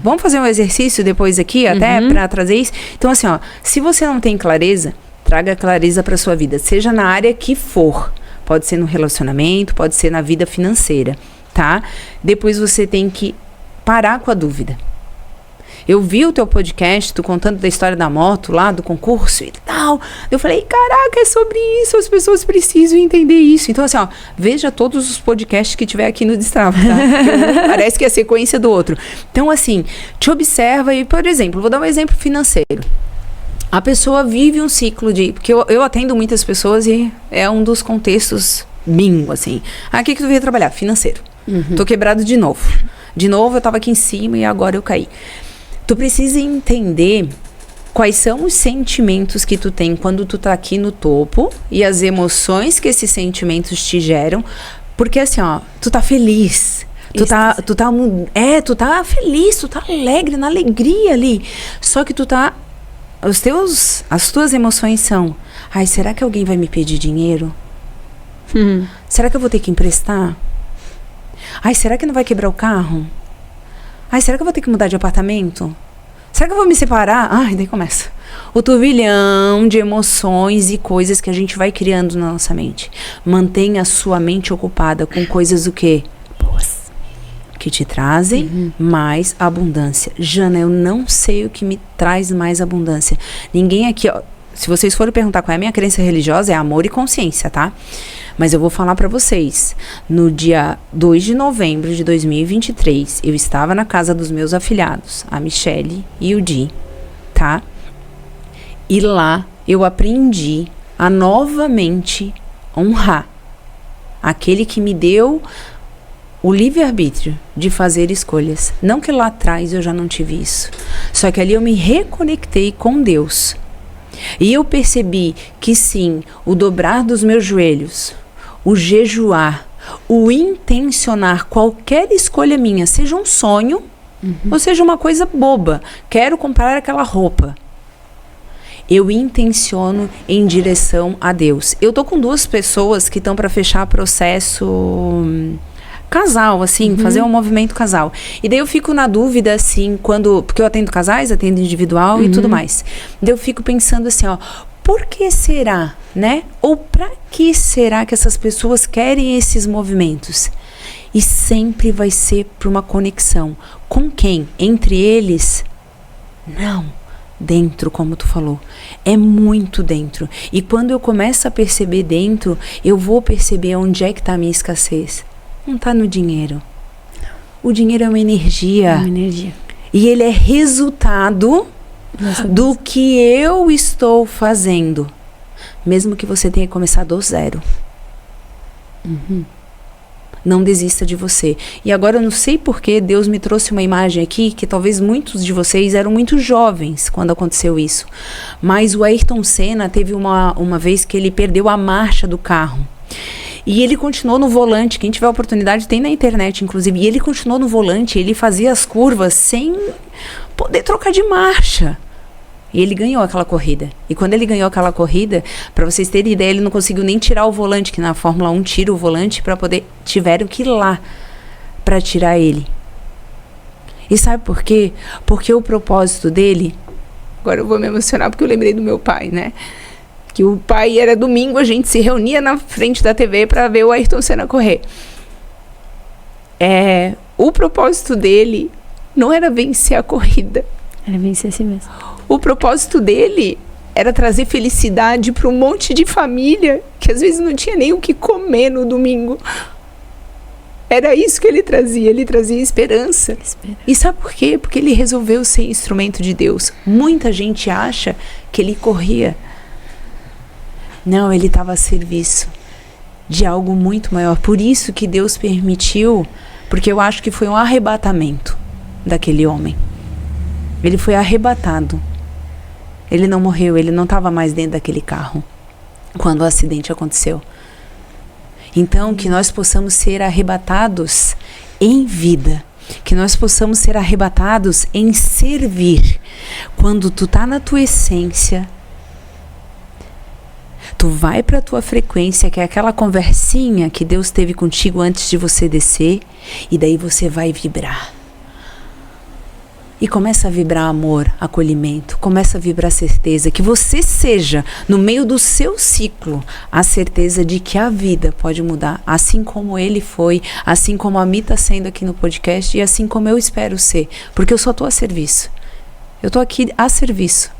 Vamos fazer um exercício depois aqui, até para trazer isso? Então, assim, ó, se você não tem clareza, traga clareza para sua vida, seja na área que for. Pode ser no relacionamento, pode ser na vida financeira, tá? Depois você tem que parar com a dúvida. Eu vi o teu podcast, tu contando da história da moto lá, do concurso e tal. Eu falei, caraca, é sobre isso, as pessoas precisam entender isso. Então, assim, ó, veja todos os podcasts que tiver aqui no Destrava, tá? Parece que é a sequência do outro. Então, assim, te observa e, por exemplo, vou dar um exemplo financeiro. A pessoa vive um ciclo de... Porque eu atendo muitas pessoas e é um dos contextos bingo, assim. Ah, o que tu veio trabalhar? Financeiro. Tô quebrado de novo. De novo, eu tava aqui em cima e agora eu caí. Tu precisa entender quais são os sentimentos que tu tem quando tu tá aqui no topo e as emoções que esses sentimentos te geram. Porque assim, ó, tu tá feliz. Tu tá feliz, tu tá alegre, na alegria ali. Só que tu tá... As tuas emoções são... Ai, será que alguém vai me pedir dinheiro? Será que eu vou ter que emprestar? Ai, será que não vai quebrar o carro? Ai, será que eu vou ter que mudar de apartamento? Será que eu vou me separar? Ai, daí começa. O turbilhão de emoções e coisas que a gente vai criando na nossa mente. Mantenha a sua mente ocupada com coisas o quê? Boas. Que te trazem mais abundância. Jana, eu não sei o que me traz mais abundância. Ninguém aqui, ó, se vocês forem perguntar qual é a minha crença religiosa, é amor e consciência, tá? Mas eu vou falar pra vocês. No dia 2 de novembro de 2023, eu estava na casa dos meus afilhados, a Michele e o Di, tá? E lá eu aprendi a novamente honrar aquele que me deu o livre-arbítrio de fazer escolhas. Não que lá atrás eu já não tive isso. Só que ali eu me reconectei com Deus. E eu percebi que sim, o dobrar dos meus joelhos, o jejuar, o intencionar qualquer escolha minha, seja um sonho, ou seja uma coisa boba, quero comprar aquela roupa, eu intenciono em direção a Deus. Eu tô com 2 pessoas que estão para fechar processo casal, assim, fazer um movimento casal. E daí eu fico na dúvida, assim, porque eu atendo casais, atendo individual e tudo mais. Daí eu fico pensando assim, ó, por que será, né? Ou pra que será que essas pessoas querem esses movimentos? E sempre vai ser por uma conexão. Com quem? Entre eles? Não. Dentro, como tu falou. É muito dentro. E quando eu começo a perceber dentro, eu vou perceber onde é que tá a minha escassez. Não tá no dinheiro. O dinheiro é uma energia. É uma energia. E ele é resultado do que eu estou fazendo. Mesmo que você tenha começado do zero. Não desista de você. E agora eu não sei porque Deus me trouxe uma imagem aqui que talvez muitos de vocês eram muito jovens quando aconteceu isso. Mas o Ayrton Senna teve uma vez que ele perdeu a marcha do carro. E ele continuou no volante, quem tiver oportunidade tem na internet, inclusive. E ele continuou no volante, ele fazia as curvas sem poder trocar de marcha. E ele ganhou aquela corrida. E quando ele ganhou aquela corrida, para vocês terem ideia, ele não conseguiu nem tirar o volante, que na Fórmula 1 tira o volante para poder... Tiveram que ir lá para tirar ele. E sabe por quê? Porque o propósito dele... Agora eu vou me emocionar porque eu lembrei do meu pai, né? Que o pai era domingo, a gente se reunia na frente da TV para ver o Ayrton Senna correr. O propósito dele não era vencer a corrida. Era vencer a si mesmo. O propósito dele era trazer felicidade para um monte de família que às vezes não tinha nem o que comer no domingo. Era isso que ele trazia esperança. E sabe por quê? Porque ele resolveu ser instrumento de Deus. Muita gente acha que ele corria. Não, ele estava a serviço de algo muito maior. Por isso que Deus permitiu, porque eu acho que foi um arrebatamento daquele homem. Ele foi arrebatado. Ele não morreu, ele não estava mais dentro daquele carro quando o acidente aconteceu. Então, que nós possamos ser arrebatados em vida. Que nós possamos ser arrebatados em servir. Quando tu tá na tua essência, tu vai para a tua frequência, que é aquela conversinha que Deus teve contigo antes de você descer, e daí você vai vibrar. E começa a vibrar amor, acolhimento, começa a vibrar certeza, que você seja, no meio do seu ciclo, a certeza de que a vida pode mudar, assim como ele foi, assim como a Mi está sendo aqui no podcast e assim como eu espero ser, porque eu só estou a serviço. Eu estou aqui a serviço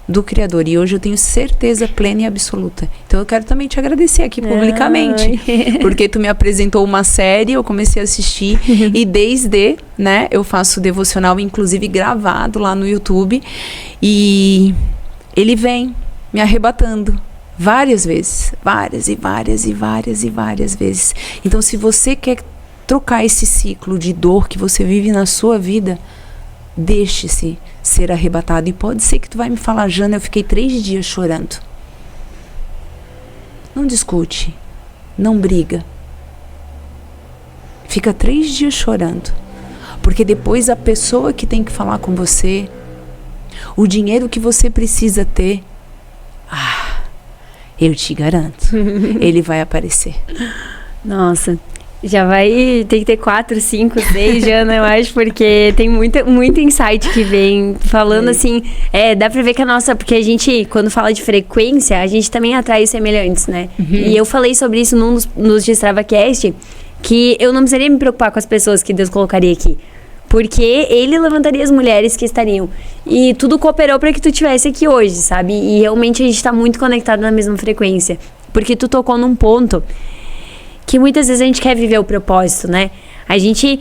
do Criador e hoje eu tenho certeza plena e absoluta. Então eu quero também te agradecer aqui publicamente, porque tu me apresentou uma série, eu comecei a assistir e desde, né, eu faço devocional inclusive gravado lá no YouTube e ele vem me arrebatando várias vezes, várias vezes. Então se você quer trocar esse ciclo de dor que você vive na sua vida, deixe-se ser arrebatado. E pode ser que tu vai me falar, Jana, eu fiquei 3 dias chorando. Não discute, não briga. Fica 3 dias chorando. Porque depois a pessoa que tem que falar com você, o dinheiro que você precisa ter, eu te garanto, ele vai aparecer. Nossa, já vai ter que ter 4, 5, 6, Jana, eu acho, porque tem muito insight que vem falando assim, dá pra ver que a nossa, porque a gente, quando fala de frequência, a gente também atrai semelhantes, né? E eu falei sobre isso nos DestravaCast, que eu não precisaria me preocupar com as pessoas que Deus colocaria aqui, porque ele levantaria as mulheres que estariam, e tudo cooperou pra que tu estivesse aqui hoje, sabe? E realmente a gente tá muito conectado na mesma frequência, porque tu tocou num ponto que muitas vezes a gente quer viver o propósito, né? A gente,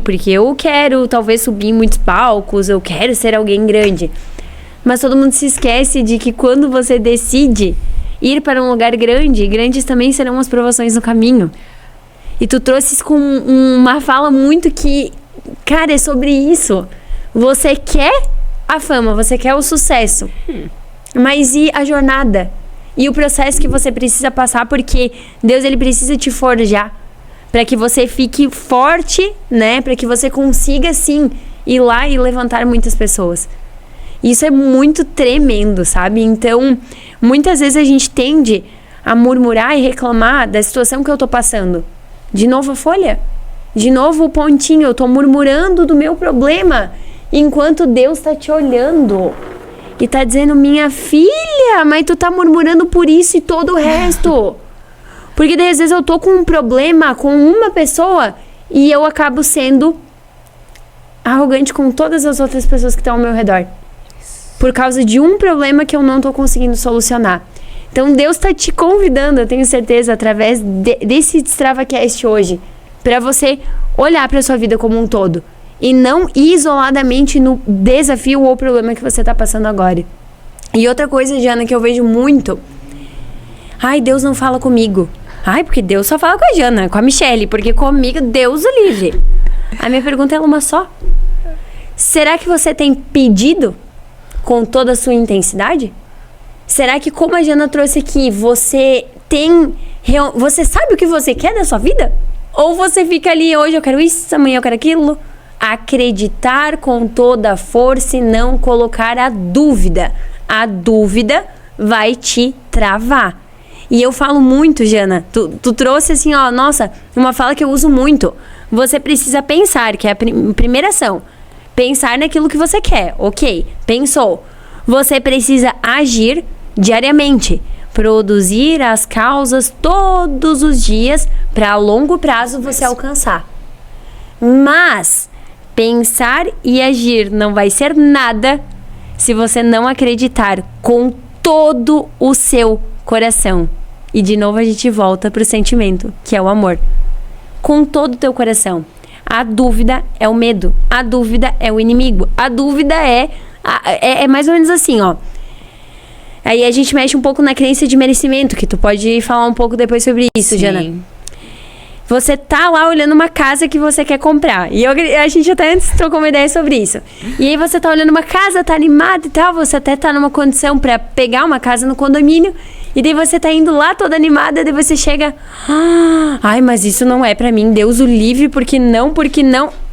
porque eu quero talvez subir em muitos palcos, eu quero ser alguém grande. Mas todo mundo se esquece de que quando você decide ir para um lugar grande, grandes também serão as provações no caminho. E tu trouxe isso com uma fala muito que, cara, é sobre isso. Você quer a fama, você quer o sucesso. Mas e a jornada? E o processo que você precisa passar, porque Deus, ele precisa te forjar para que você fique forte, né? Para que você consiga, sim, ir lá e levantar muitas pessoas. Isso é muito tremendo, sabe? Então, muitas vezes a gente tende a murmurar e reclamar da situação que eu tô passando. De novo a folha? De novo o pontinho? Eu tô murmurando do meu problema, enquanto Deus tá te olhando. E tá dizendo, minha filha, mas tu tá murmurando por isso e todo o resto. Porque daí, às vezes eu tô com um problema com uma pessoa e eu acabo sendo arrogante com todas as outras pessoas que estão ao meu redor. Por causa de um problema que eu não tô conseguindo solucionar. Então Deus tá te convidando, eu tenho certeza, através desse DestravaCast hoje, pra você olhar pra sua vida como um todo. E não isoladamente no desafio ou problema que você tá passando agora. E outra coisa, Jana, que eu vejo muito. Deus não fala comigo. Porque Deus só fala com a Jana, com a Michelle. Porque comigo, Deus o livre. A minha pergunta é uma só. Será que você tem pedido com toda a sua intensidade? Será que, como a Jana trouxe aqui, você sabe o que você quer da sua vida? Ou você fica ali, hoje eu quero isso, amanhã eu quero aquilo? Acreditar com toda a força e não colocar a dúvida. A dúvida vai te travar. E eu falo muito, Jana, tu trouxe assim, nossa, uma fala que eu uso muito. Você precisa pensar, que é a primeira ação. Pensar naquilo que você quer, ok, pensou. Você precisa agir diariamente. Produzir as causas todos os dias para a longo prazo você alcançar. Mas pensar e agir não vai ser nada se você não acreditar com todo o seu coração. E de novo a gente volta pro sentimento, que é o amor. Com todo o teu coração. A dúvida é o medo. A dúvida é o inimigo. A dúvida é mais ou menos assim, Aí a gente mexe um pouco na crença de merecimento, que tu pode falar um pouco depois sobre isso, sim, Jana. Você tá lá olhando uma casa que você quer comprar. E a gente até antes trocou uma ideia sobre isso. E aí você tá olhando uma casa, tá animado e tal. Você até tá numa condição pra pegar uma casa no condomínio. E daí você tá indo lá toda animada. Daí você chega... mas isso não é pra mim. Deus o livre, porque não.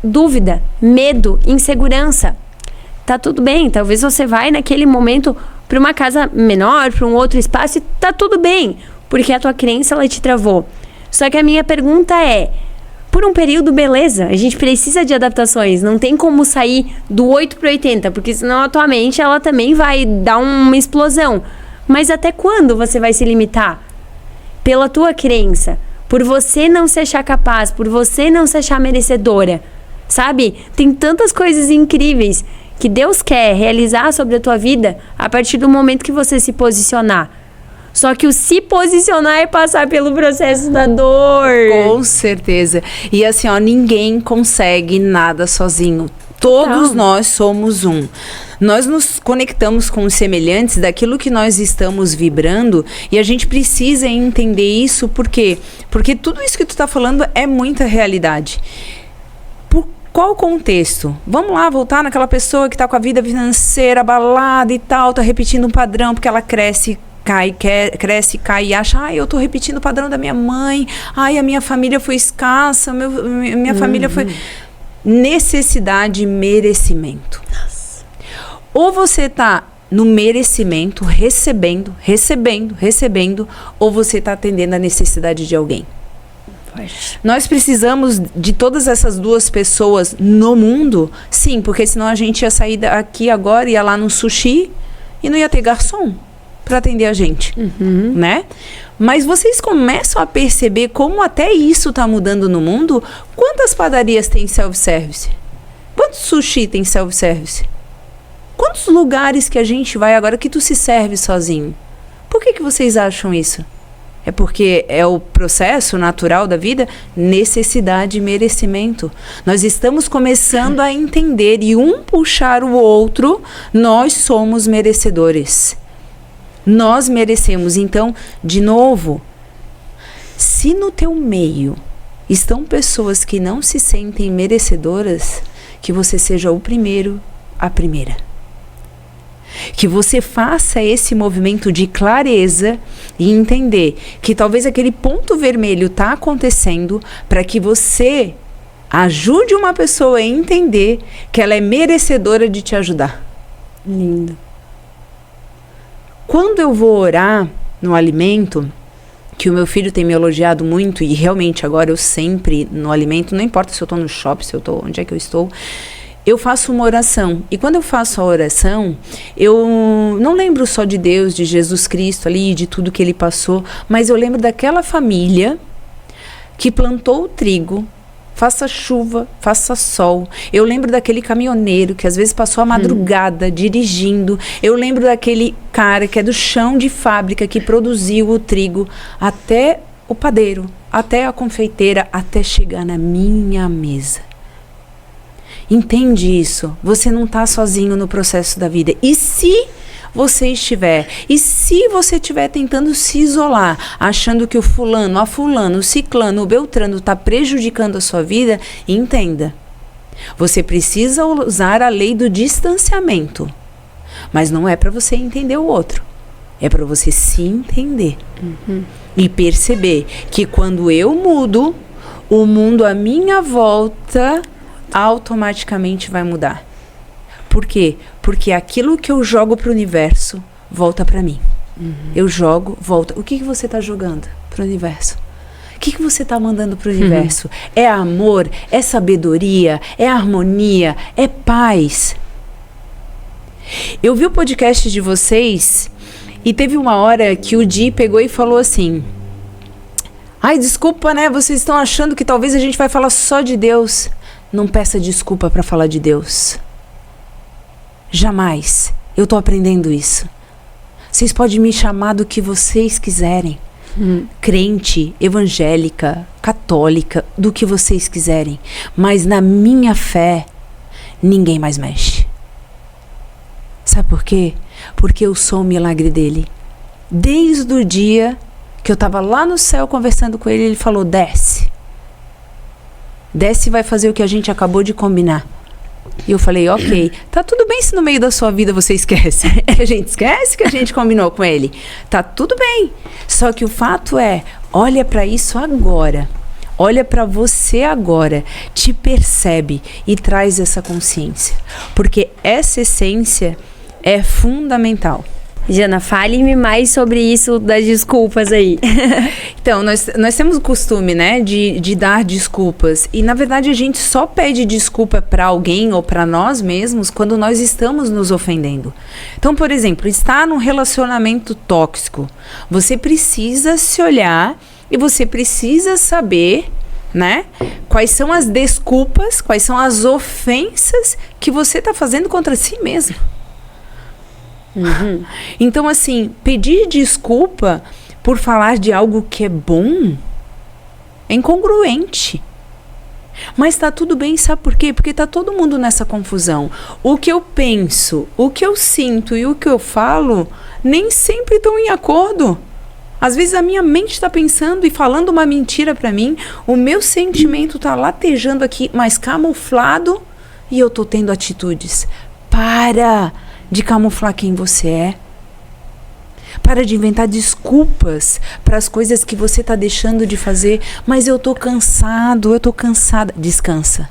Dúvida, medo, insegurança. Tá tudo bem. Talvez você vai naquele momento pra uma casa menor, pra um outro espaço. E tá tudo bem. Porque a tua crença, ela te travou. Só que a minha pergunta é, por um período, beleza. A gente precisa de adaptações. Não tem como sair do 8 para 80, porque senão a tua mente, ela também vai dar uma explosão. Mas até quando você vai se limitar? Pela tua crença. Por você não se achar capaz. Por você não se achar merecedora. Sabe? Tem tantas coisas incríveis que Deus quer realizar sobre a tua vida a partir do momento que você se posicionar. Só que o se posicionar é passar pelo processo da dor. Com certeza. E assim, ó, ninguém consegue nada sozinho. Todos nós somos um. Nós nos conectamos com os semelhantes daquilo que nós estamos vibrando e a gente precisa entender isso. Por quê? Porque tudo isso que tu tá falando é muita realidade. Por qual contexto? Vamos lá, voltar naquela pessoa que tá com a vida financeira abalada e tal, tá repetindo um padrão porque ela cresce, cai e acha, eu tô repetindo o padrão da minha mãe, a minha família foi escassa, minha família foi... Necessidade e merecimento. Nossa. Ou você tá no merecimento, recebendo, ou você tá atendendo a necessidade de alguém. Forte. Nós precisamos de todas essas duas pessoas no mundo, sim, porque senão a gente ia sair daqui agora, ia lá no sushi e não ia ter garçom para atender a gente, né? Mas vocês começam a perceber como até isso tá mudando no mundo? Quantas padarias tem self-service? Quantos sushi tem self-service? Quantos lugares que a gente vai agora que tu se serve sozinho? Por que vocês acham isso? É porque é o processo natural da vida? Necessidade e merecimento. Nós estamos começando a entender e um puxar o outro, nós somos merecedores. Nós merecemos. Então, de novo, se no teu meio estão pessoas que não se sentem merecedoras, que você seja o primeiro, a primeira. Que você faça esse movimento de clareza e entender que talvez aquele ponto vermelho está acontecendo para que você ajude uma pessoa a entender que ela é merecedora de te ajudar. Lindo. Quando eu vou orar no alimento, que o meu filho tem me elogiado muito, e realmente agora eu sempre no alimento, não importa se eu estou no shopping, se eu estou onde é que eu estou, eu faço uma oração. E quando eu faço a oração, eu não lembro só de Deus, de Jesus Cristo ali, de tudo que ele passou, mas eu lembro daquela família que plantou o trigo, faça chuva, faça sol. Eu lembro daquele caminhoneiro que às vezes passou a madrugada dirigindo. Eu lembro daquele cara que é do chão de fábrica que produziu o trigo até o padeiro, até a confeiteira, até chegar na minha mesa. Entende isso? Você não está sozinho no processo da vida. E se você estiver, e se você estiver tentando se isolar, achando que o fulano, a fulano, o ciclano, o beltrano está prejudicando a sua vida, entenda. Você precisa usar a lei do distanciamento. Mas não é para você entender o outro. É para você se entender. E perceber que quando eu mudo, o mundo à minha volta automaticamente vai mudar. Por quê? Porque aquilo que eu jogo para o universo volta para mim. Eu jogo, volta. O que você está jogando para o universo? O que você está mandando para o universo? É amor? É sabedoria? É harmonia? É paz? Eu vi o podcast de vocês e teve uma hora que o Di pegou e falou assim: ai, desculpa, né? Vocês estão achando que talvez a gente vai falar só de Deus. Não peça desculpa para falar de Deus. Jamais. Eu tô aprendendo isso. Vocês podem me chamar do que vocês quiserem. Crente, evangélica, católica, do que vocês quiserem. Mas na minha fé, ninguém mais mexe. Sabe por quê? Porque eu sou o milagre dele. Desde o dia que eu tava lá no céu conversando com ele, ele falou: desce. Desce e vai fazer o que a gente acabou de combinar. E eu falei: ok, tá tudo bem se no meio da sua vida você esquece. A gente esquece que a gente combinou com ele. Tá tudo bem. Só que o fato é, olha para isso agora. Olha para você agora. Te percebe e traz essa consciência. Porque essa essência é fundamental. Jana, fale-me mais sobre isso das desculpas aí. Então, nós temos o costume, né, de dar desculpas. E, na verdade, a gente só pede desculpa para alguém ou para nós mesmos quando nós estamos nos ofendendo. Então, por exemplo, estar num relacionamento tóxico. Você precisa se olhar e você precisa saber, né, quais são as desculpas, quais são as ofensas que você está fazendo contra si mesmo. Então, assim, pedir desculpa por falar de algo que é bom é incongruente. Mas tá tudo bem, sabe por quê? Porque tá todo mundo nessa confusão. O que eu penso, o que eu sinto e o que eu falo nem sempre estão em acordo. Às vezes a minha mente está pensando e falando uma mentira para mim, o meu sentimento tá latejando aqui, mas camuflado, e eu tô tendo atitudes. Para de camuflar quem você é. Para de inventar desculpas para as coisas que você está deixando de fazer. Mas eu tô cansado, eu tô cansada. Descansa.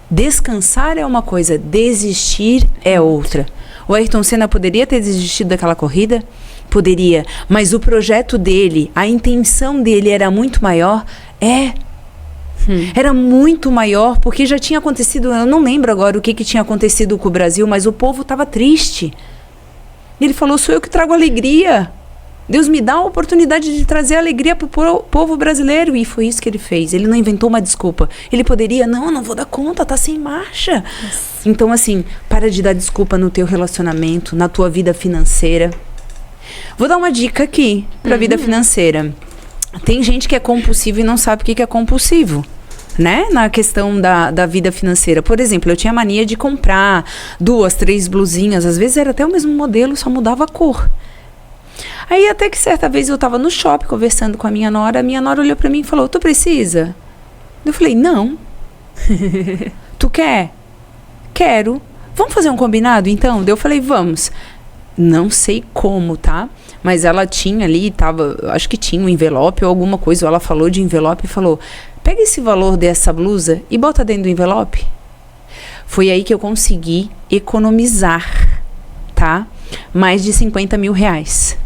Descansar é uma coisa, desistir é outra. O Ayrton Senna poderia ter desistido daquela corrida? Poderia. Mas o projeto dele, a intenção dele era muito maior? Era muito maior, porque já tinha acontecido, eu não lembro agora o que tinha acontecido com o Brasil, mas o povo estava triste. Ele falou, sou eu que trago alegria. Deus me dá a oportunidade de trazer alegria para o povo brasileiro. E foi isso que ele fez. Ele não inventou uma desculpa. Ele poderia, não vou dar conta, tá sem marcha. Nossa. Então, assim, para de dar desculpa no teu relacionamento, na tua vida financeira. Vou dar uma dica aqui para a vida financeira. Tem gente que é compulsivo e não sabe o que é compulsivo, né? Na questão da vida financeira. Por exemplo, eu tinha mania de comprar 2, 3 blusinhas. Às vezes era até o mesmo modelo, só mudava a cor. Aí até que certa vez eu estava no shopping conversando com a minha nora olhou para mim e falou, tu precisa? Eu falei, não. Tu quer? Quero. Vamos fazer um combinado então? Eu falei, vamos. Não sei como, tá? Mas ela tinha ali, acho que tinha um envelope ou alguma coisa, ou ela falou de envelope e falou, pega esse valor dessa blusa e bota dentro do envelope. Foi aí que eu consegui economizar, tá? Mais de 50 mil reais.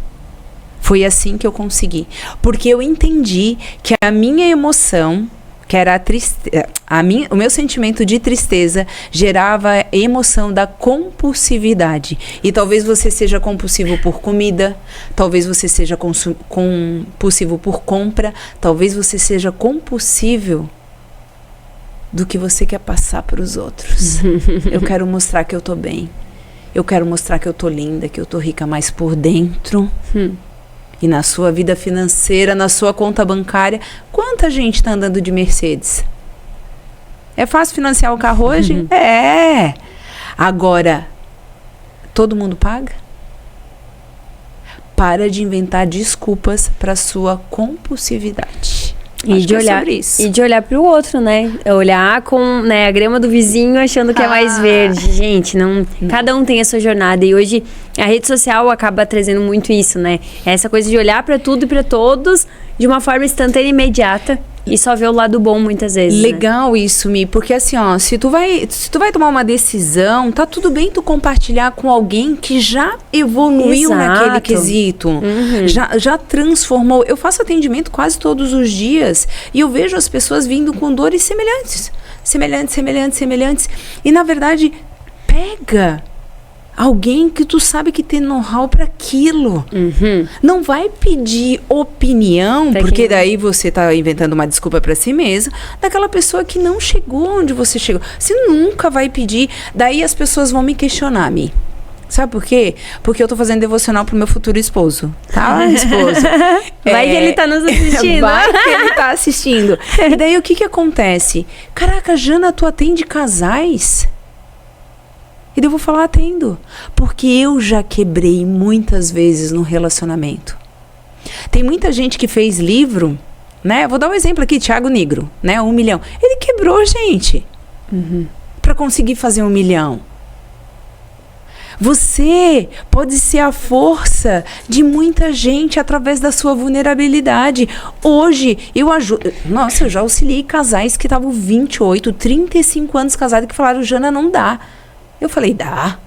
Foi assim que eu consegui. Porque eu entendi que a minha emoção, que era o meu sentimento de tristeza, gerava a emoção da compulsividade. E talvez você seja compulsivo por comida, talvez você seja compulsivo por compra, talvez você seja compulsivo do que você quer passar para os outros. Eu quero mostrar que eu tô bem. Eu quero mostrar que eu tô linda, que eu tô rica, mas por dentro... E na sua vida financeira, na sua conta bancária, quanta gente está andando de Mercedes? É fácil financiar o carro hoje? É. Agora, todo mundo paga? Para de inventar desculpas para sua compulsividade. E de olhar para o outro, né? Olhar com, né, a grama do vizinho achando que é mais verde. Gente, cada um tem a sua jornada. E hoje a rede social acaba trazendo muito isso, né? Essa coisa de olhar para tudo e para todos de uma forma instantânea e imediata. E só ver o lado bom muitas vezes. Legal, né? Isso, Mi, porque assim, ó, se tu vai tomar uma decisão, tá tudo bem tu compartilhar com alguém que já evoluiu naquele quesito, já transformou. Eu faço atendimento quase todos os dias e eu vejo as pessoas vindo com dores semelhantes. E na verdade, pega alguém que tu sabe que tem know-how para aquilo. Não vai pedir opinião, porque daí você tá inventando uma desculpa para si mesmo, daquela pessoa que não chegou onde você chegou. Você nunca vai pedir, daí as pessoas vão me questionar, Mi. Sabe por quê? Porque eu tô fazendo devocional pro meu futuro esposo. Tá, esposo? Vai que ele tá nos assistindo. Vai que ele tá assistindo. E daí o que acontece? Caraca, Jana, tu atende casais? E eu vou falar, atendo. Porque eu já quebrei muitas vezes no relacionamento. Tem muita gente que fez livro, né? Vou dar um exemplo aqui, Thiago Nigro, né? 1 milhão. Ele quebrou, gente. Para conseguir fazer 1 milhão. Você pode ser a força de muita gente através da sua vulnerabilidade. Hoje, eu ajudo... Nossa, eu já auxiliei casais que estavam 28, 35 anos casados que falaram, Jana, não dá. Eu falei, dá.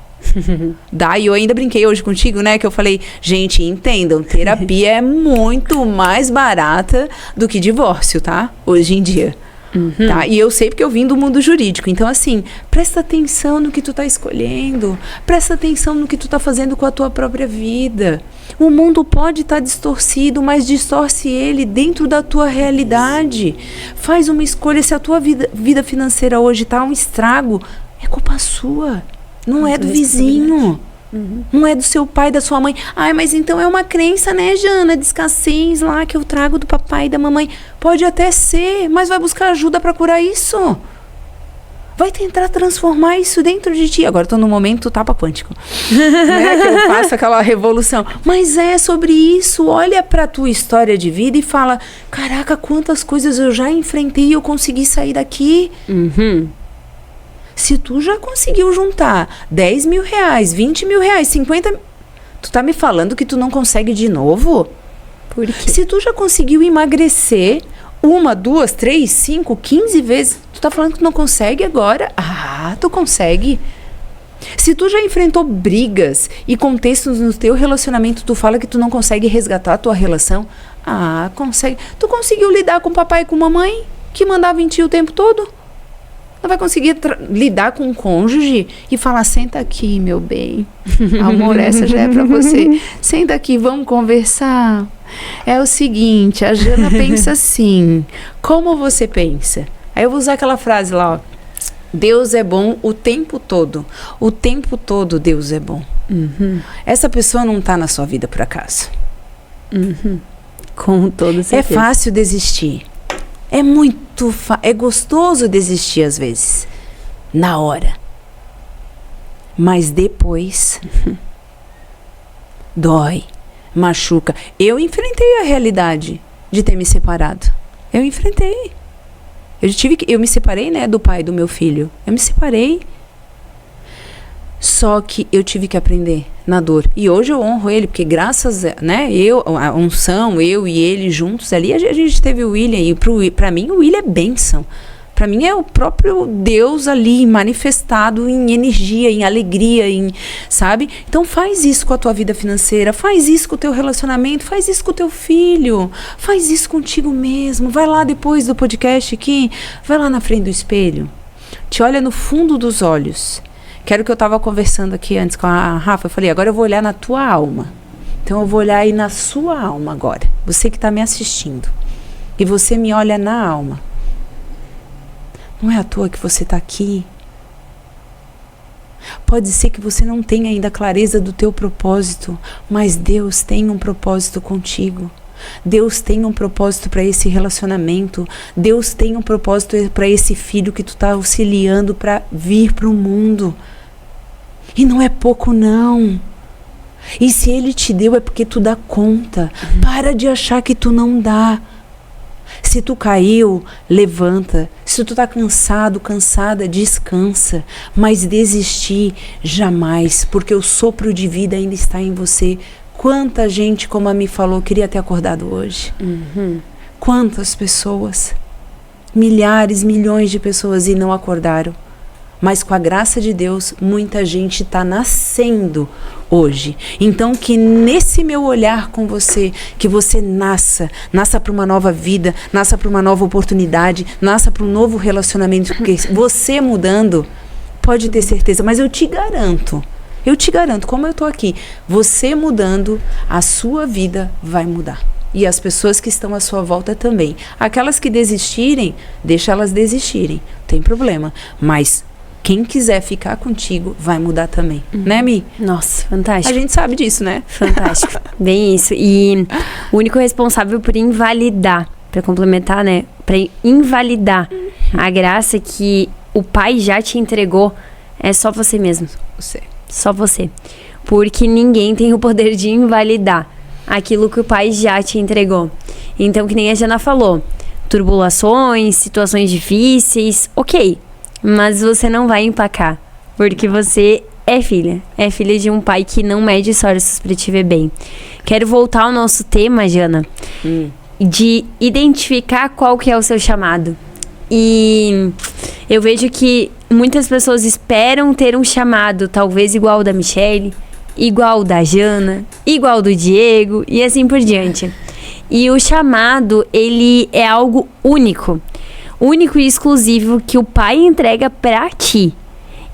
Daí eu ainda brinquei hoje contigo, né? Que eu falei, gente, entendam, terapia é muito mais barata do que divórcio, tá? Hoje em dia. Tá? E eu sei porque eu vim do mundo jurídico. Então, assim, presta atenção no que tu tá escolhendo. Presta atenção no que tu tá fazendo com a tua própria vida. O mundo pode estar distorcido, mas distorce ele dentro da tua realidade. Faz uma escolha. Se a tua vida financeira hoje tá um estrago, é culpa sua. Não é do vizinho. Não é do seu pai, da sua mãe. Ai, mas então é uma crença, né, Jana? De escassez lá que eu trago do papai e da mamãe. Pode até ser, mas vai buscar ajuda para curar isso. Vai tentar transformar isso dentro de ti. Agora eu tô no momento tapa quântico. Né? Que eu faço aquela revolução. Mas é sobre isso. Olha pra tua história de vida e fala, caraca, quantas coisas eu já enfrentei e eu consegui sair daqui. Se tu já conseguiu juntar 10 mil reais, 20 mil reais, 50 mil... Tu tá me falando que tu não consegue de novo? Por quê? Se tu já conseguiu emagrecer 1, 2, 3, 5, 15 vezes, tu tá falando que tu não consegue agora? Ah, tu consegue. Se tu já enfrentou brigas e contextos no teu relacionamento, tu fala que tu não consegue resgatar a tua relação? Ah, consegue. Tu conseguiu lidar com papai e com mamãe, que mandava em ti o tempo todo? Não vai conseguir lidar com um cônjuge e falar, senta aqui, meu bem. Amor, essa já é pra você. Senta aqui, vamos conversar. É o seguinte, a Jana pensa assim. Como você pensa? Aí eu vou usar aquela frase lá, ó. Deus é bom o tempo todo. O tempo todo Deus é bom. Essa pessoa não tá na sua vida por acaso. Com toda certeza. É fácil desistir. É muito é gostoso desistir às vezes, na hora. Mas depois dói, machuca. Eu enfrentei a realidade de ter me separado. Eu enfrentei. Eu me separei, né, do pai do meu filho. Eu me separei. Só que eu tive que aprender na dor. E hoje eu honro ele, porque graças a, né, a unção, eu e ele juntos ali, a gente teve o William. E pra mim o William é bênção. Pra mim é o próprio Deus ali manifestado em energia, em alegria, sabe? Então faz isso com a tua vida financeira, faz isso com o teu relacionamento, faz isso com o teu filho, faz isso contigo mesmo. Vai lá depois do podcast aqui, vai lá na frente do espelho, te olha no fundo dos olhos. Quero que eu estava conversando aqui antes com a Rafa, eu falei, agora eu vou olhar na tua alma. Então eu vou olhar aí na sua alma agora, você que está me assistindo. E você me olha na alma. Não é à toa que você está aqui. Pode ser que você não tenha ainda clareza do teu propósito, mas Deus tem um propósito contigo. Deus tem um propósito para esse relacionamento. Deus tem um propósito para esse filho que tu está auxiliando para vir para o mundo. E não é pouco, não. E se Ele te deu é porque tu dá conta. Para de achar que tu não dá. Se tu caiu, levanta. Se tu tá cansado, cansada, descansa. Mas desistir, jamais. Porque o sopro de vida ainda está em você. Quanta gente, como a Mi falou, queria ter acordado hoje. Quantas pessoas? Milhares, milhões de pessoas e não acordaram. Mas com a graça de Deus, muita gente está nascendo hoje. Então que nesse meu olhar com você, que você nasça para uma nova vida, nasça para uma nova oportunidade, nasça para um novo relacionamento. Porque você mudando, pode ter certeza, mas eu te garanto, como eu estou aqui, você mudando, a sua vida vai mudar. E as pessoas que estão à sua volta também. Aquelas que desistirem, deixa elas desistirem, não tem problema. Mas quem quiser ficar contigo vai mudar também. Né, Mi? Nossa, fantástico. A gente sabe disso, né? Fantástico. Bem isso. E o único responsável por invalidar, para complementar, né? Para invalidar a graça que o Pai já te entregou é só você mesmo. Só você. Porque ninguém tem o poder de invalidar aquilo que o Pai já te entregou. Então, que nem a Jana falou, turbulações, situações difíceis, ok. Mas você não vai empacar, porque você é filha de um pai que não mede esforços para te ver bem. Quero voltar ao nosso tema, Jana, de identificar qual que é o seu chamado. E eu vejo que muitas pessoas esperam ter um chamado, talvez igual o da Michelle, igual o da Jana, igual o do Diego e assim por diante. E o chamado, ele é algo único. Único e exclusivo que o Pai entrega pra ti.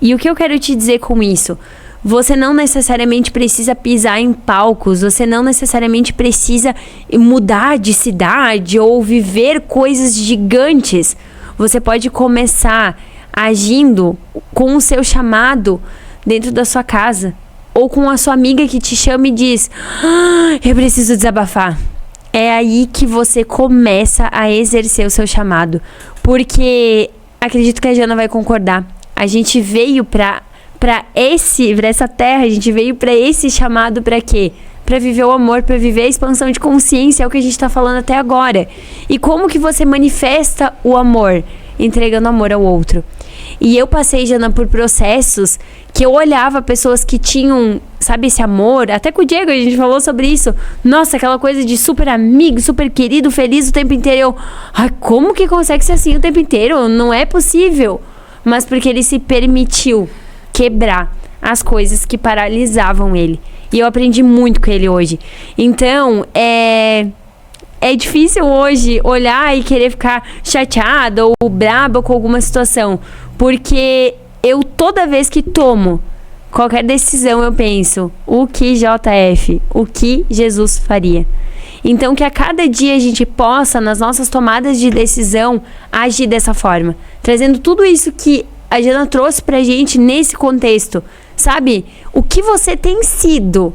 E o que eu quero te dizer com isso? Você não necessariamente precisa pisar em palcos, você não necessariamente precisa mudar de cidade ou viver coisas gigantes. Você pode começar agindo com o seu chamado dentro da sua casa. Ou com a sua amiga que te chama e diz: eu preciso desabafar. É aí que você começa a exercer o seu chamado. Porque acredito que a Jana vai concordar. A gente veio pra essa terra, a gente veio pra esse chamado pra quê? Pra viver o amor, pra viver a expansão de consciência, é o que a gente tá falando até agora. E como que você manifesta o amor? Entregando amor ao outro. E eu passei, Jana, por processos que eu olhava pessoas que tinham, sabe, esse amor. Até com o Diego a gente falou sobre isso. Nossa, aquela coisa de super amigo, super querido, feliz o tempo inteiro. Eu, ai, como que consegue ser assim o tempo inteiro? Não é possível. Mas porque ele se permitiu quebrar as coisas que paralisavam ele. E eu aprendi muito com ele hoje. Então, é difícil hoje olhar e querer ficar chateada ou braba com alguma situação. Porque eu, toda vez que tomo qualquer decisão, eu penso: o que JF? O que Jesus faria? Então, que a cada dia a gente possa, nas nossas tomadas de decisão, agir dessa forma. Trazendo tudo isso que a Jana trouxe pra gente nesse contexto. Sabe? O que você tem sido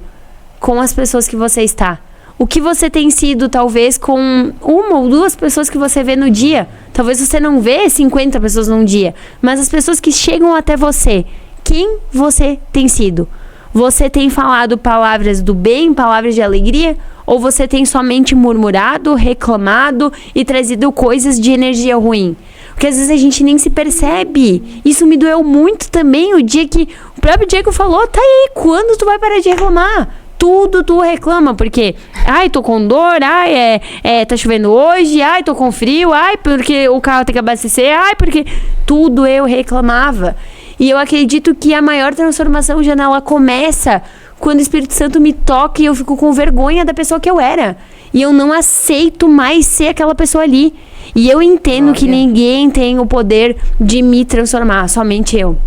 com as pessoas que você está? O que você tem sido, talvez, com uma ou duas pessoas que você vê no dia? Talvez você não vê 50 pessoas num dia, mas as pessoas que chegam até você, quem você tem sido? Você tem falado palavras do bem, palavras de alegria? Ou você tem somente murmurado, reclamado e trazido coisas de energia ruim? Porque às vezes a gente nem se percebe. Isso me doeu muito também, o dia que o próprio Diego falou: tá aí, quando tu vai parar de reclamar? Tudo tu reclama, porque ai, tô com dor, ai, tá chovendo hoje, ai, tô com frio, ai, porque o carro tem que abastecer, ai, porque tudo eu reclamava. E eu acredito que a maior transformação, Jana, ela começa quando o Espírito Santo me toca e eu fico com vergonha da pessoa que eu era. E eu não aceito mais ser aquela pessoa ali. E eu entendo que ninguém tem o poder de me transformar, somente eu.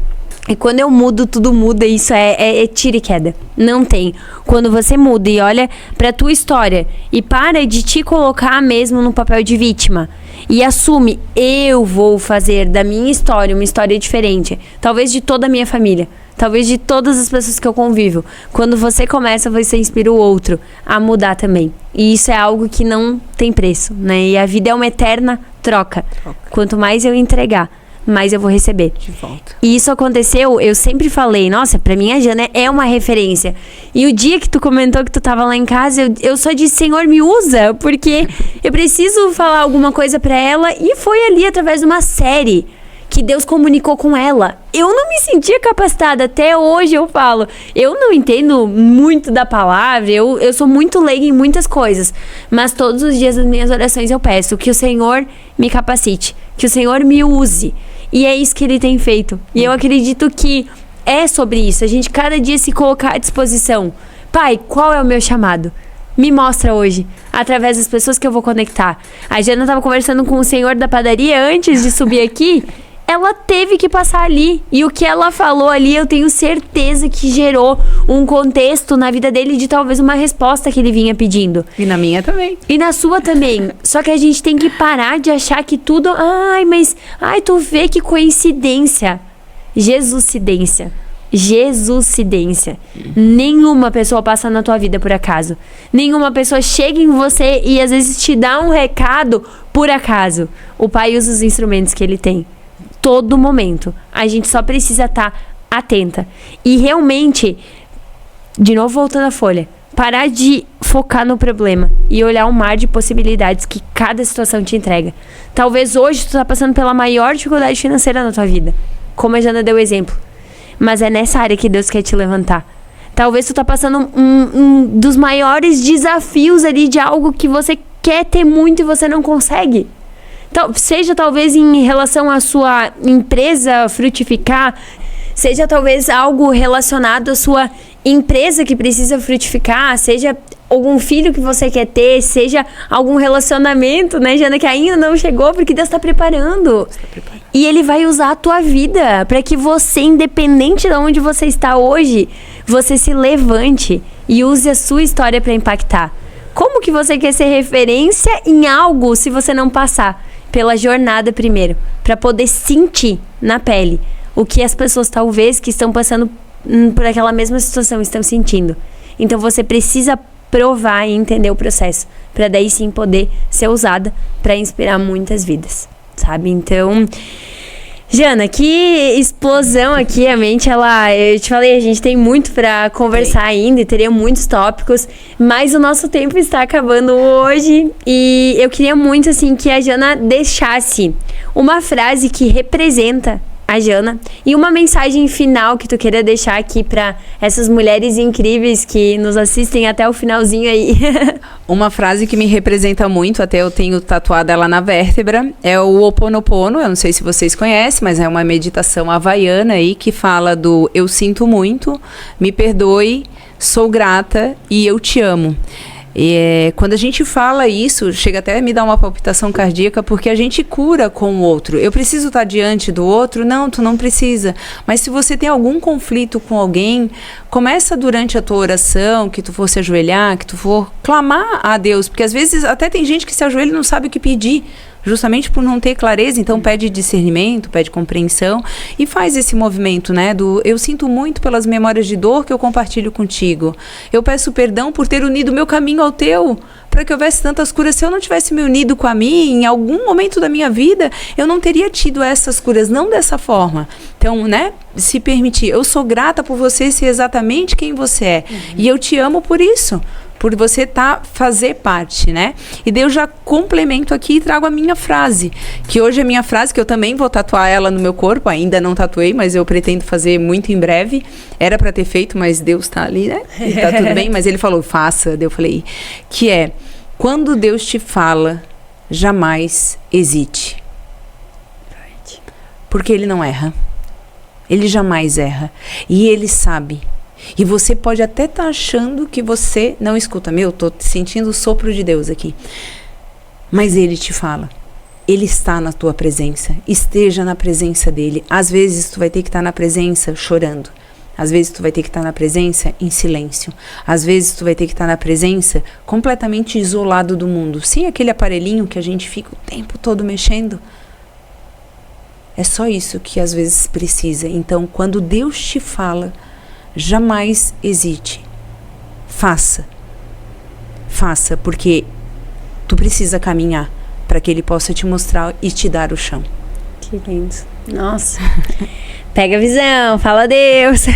E quando eu mudo, tudo muda. Isso é tiro e queda. Não tem. Quando você muda e olha pra tua história e para de te colocar mesmo no papel de vítima e assume: eu vou fazer da minha história uma história diferente. Talvez de toda a minha família. Talvez de todas as pessoas que eu convivo. Quando você começa, você inspira o outro a mudar também. E isso é algo que não tem preço, né? E a vida é uma eterna troca. Quanto mais eu entregar, mais eu vou receber. De volta. E isso aconteceu, eu sempre falei: nossa, pra mim a Jana é uma referência. E o dia que tu comentou que tu tava lá em casa, eu só disse: Senhor, me usa, porque eu preciso falar alguma coisa pra ela. E foi ali, através de uma série, que Deus comunicou com ela. Eu não me sentia capacitada. Até hoje eu falo, eu não entendo muito da palavra, eu sou muito leiga em muitas coisas, mas todos os dias das minhas orações eu peço que o Senhor me capacite, que o Senhor me use. E é isso que Ele tem feito. E eu acredito que é sobre isso, a gente cada dia se colocar à disposição. Pai, qual é o meu chamado? Me mostra hoje, através das pessoas que eu vou conectar. A Jana estava conversando com o senhor da padaria antes de subir aqui. Ela teve que passar ali. E o que ela falou ali, eu tenho certeza que gerou um contexto na vida dele de talvez uma resposta que ele vinha pedindo. E na minha também. E na sua também. Só que a gente tem que parar de achar que tudo... Ai, tu vê que coincidência. Jesuscidência. Nenhuma pessoa passa na tua vida por acaso. Nenhuma pessoa chega em você e às vezes te dá um recado por acaso. O Pai usa os instrumentos que Ele tem. Todo momento. A gente só precisa estar atenta. E realmente, de novo voltando à folha, parar de focar no problema e olhar o mar de possibilidades que cada situação te entrega. Talvez hoje tu tá passando pela maior dificuldade financeira na tua vida, como a Jana deu exemplo. Mas é nessa área que Deus quer te levantar. Talvez tu tá passando um dos maiores desafios ali de algo que você quer ter muito e você não consegue. seja talvez em relação à sua empresa frutificar, seja talvez algo relacionado à sua empresa que precisa frutificar, seja algum filho que você quer ter, seja algum relacionamento, né, Jana, que ainda não chegou, porque Deus está preparando. E Ele vai usar a tua vida para que você, independente de onde você está hoje, você se levante e use a sua história para impactar. Como que você quer ser referência em algo se você não passar pela jornada primeiro, para poder sentir na pele o que as pessoas talvez que estão passando por aquela mesma situação estão sentindo. Então você precisa provar e entender o processo, para daí sim poder ser usada para inspirar muitas vidas, sabe? Então, Jana, que explosão aqui, a mente, eu te falei, a gente tem muito para conversar ainda e teria muitos tópicos, mas o nosso tempo está acabando hoje e eu queria muito, assim, que a Jana deixasse uma frase que representa a Jana e uma mensagem final que tu queira deixar aqui para essas mulheres incríveis que nos assistem até o finalzinho aí. Uma frase que me representa muito, até eu tenho tatuada ela na vértebra, é o Ho Oponopono. Eu não sei se vocês conhecem, mas é uma meditação havaiana aí que fala do eu sinto muito, me perdoe, sou grata e eu te amo. Quando a gente fala isso, chega até a me dar uma palpitação cardíaca, porque a gente cura com o outro. Eu preciso estar diante do outro? Não, tu não precisa. Mas se você tem algum conflito com alguém, começa durante a tua oração, que tu for se ajoelhar, que tu for clamar a Deus, porque às vezes até tem gente que se ajoelha e não sabe o que pedir, justamente por não ter clareza. Então pede discernimento, pede compreensão e faz esse movimento, né, do eu sinto muito pelas memórias de dor que eu compartilho contigo, eu peço perdão por ter unido meu caminho ao teu, para que houvesse tantas curas. Se eu não tivesse me unido com a mim, em algum momento da minha vida, eu não teria tido essas curas, não dessa forma. Então, né, se permitir, eu sou grata por você ser exatamente quem você é, e eu te amo por isso, por você fazer parte, né? E daí eu já complemento aqui e trago a minha frase, que hoje é minha frase, que eu também vou tatuar ela no meu corpo, ainda não tatuei, mas eu pretendo fazer muito em breve. Era para ter feito, mas Deus tá ali, né? E tá tudo bem, mas Ele falou, faça. Daí eu falei, que é, quando Deus te fala, jamais hesite. Porque Ele não erra. Ele jamais erra. E Ele sabe. E você pode até estar achando que você não escuta. Tô sentindo o sopro de Deus aqui. Mas Ele te fala. Ele está na tua presença. Esteja na presença dEle. Às vezes tu vai ter que estar na presença chorando. Às vezes tu vai ter que estar na presença em silêncio. Às vezes tu vai ter que estar na presença completamente isolado do mundo. Sem aquele aparelhinho que a gente fica o tempo todo mexendo. É só isso que às vezes precisa. Então, quando Deus te fala, jamais hesite. Faça. Faça, porque tu precisa caminhar para que Ele possa te mostrar e te dar o chão. Que lindo. Nossa. Pega a visão, fala Deus.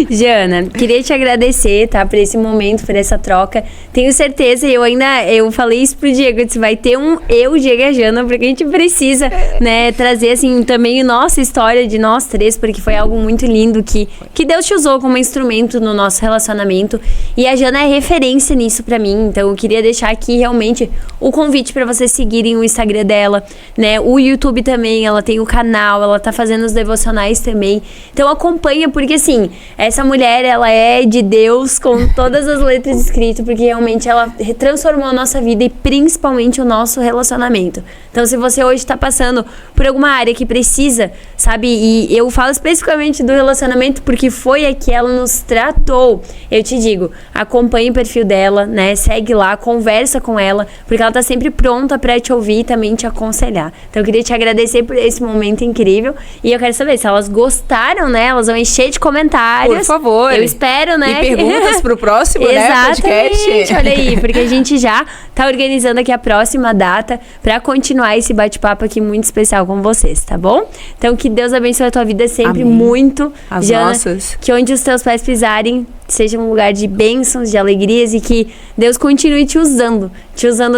Jana, queria te agradecer, tá, por esse momento, por essa troca. Tenho certeza, eu falei isso pro Diego, eu disse, vai ter Diego e a Jana, porque a gente precisa, né, trazer, assim, também a nossa história de nós três, porque foi algo muito lindo que Deus te usou como instrumento no nosso relacionamento. E a Jana é referência nisso pra mim, então eu queria deixar aqui realmente o convite pra vocês seguirem o Instagram dela, né, o YouTube também, ela tem o canal, ela tá fazendo os devocionais também. Então acompanha, porque assim, essa mulher, ela é de Deus com todas as letras escritas, porque realmente ela transformou a nossa vida e principalmente o nosso relacionamento. Então se você hoje tá passando por alguma área que precisa, sabe, e eu falo especificamente do relacionamento porque foi a que ela nos tratou, eu te digo, acompanhe o perfil dela, né, segue lá, conversa com ela, porque ela tá sempre pronta pra te ouvir e também te aconselhar. Então eu queria te agradecer por esse momento incrível e eu quero saber se elas gostaram, né? Elas vão encher de comentários. Por favor. Eu espero, né? E perguntas pro próximo, né, podcast. Olha aí, porque a gente já tá organizando aqui a próxima data pra continuar esse bate-papo aqui muito especial com vocês, tá bom? Então, que Deus abençoe a tua vida sempre. Amém. Muito. As Jana, nossas. Que onde os teus pés pisarem seja um lugar de bênçãos, de alegrias e que Deus continue te usando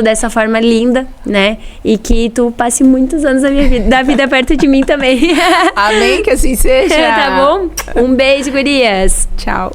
dessa forma linda, né? E que tu passe muitos anos da vida perto de mim também. Amém, que assim seja. Tá bom? Um beijo, gurias. Tchau.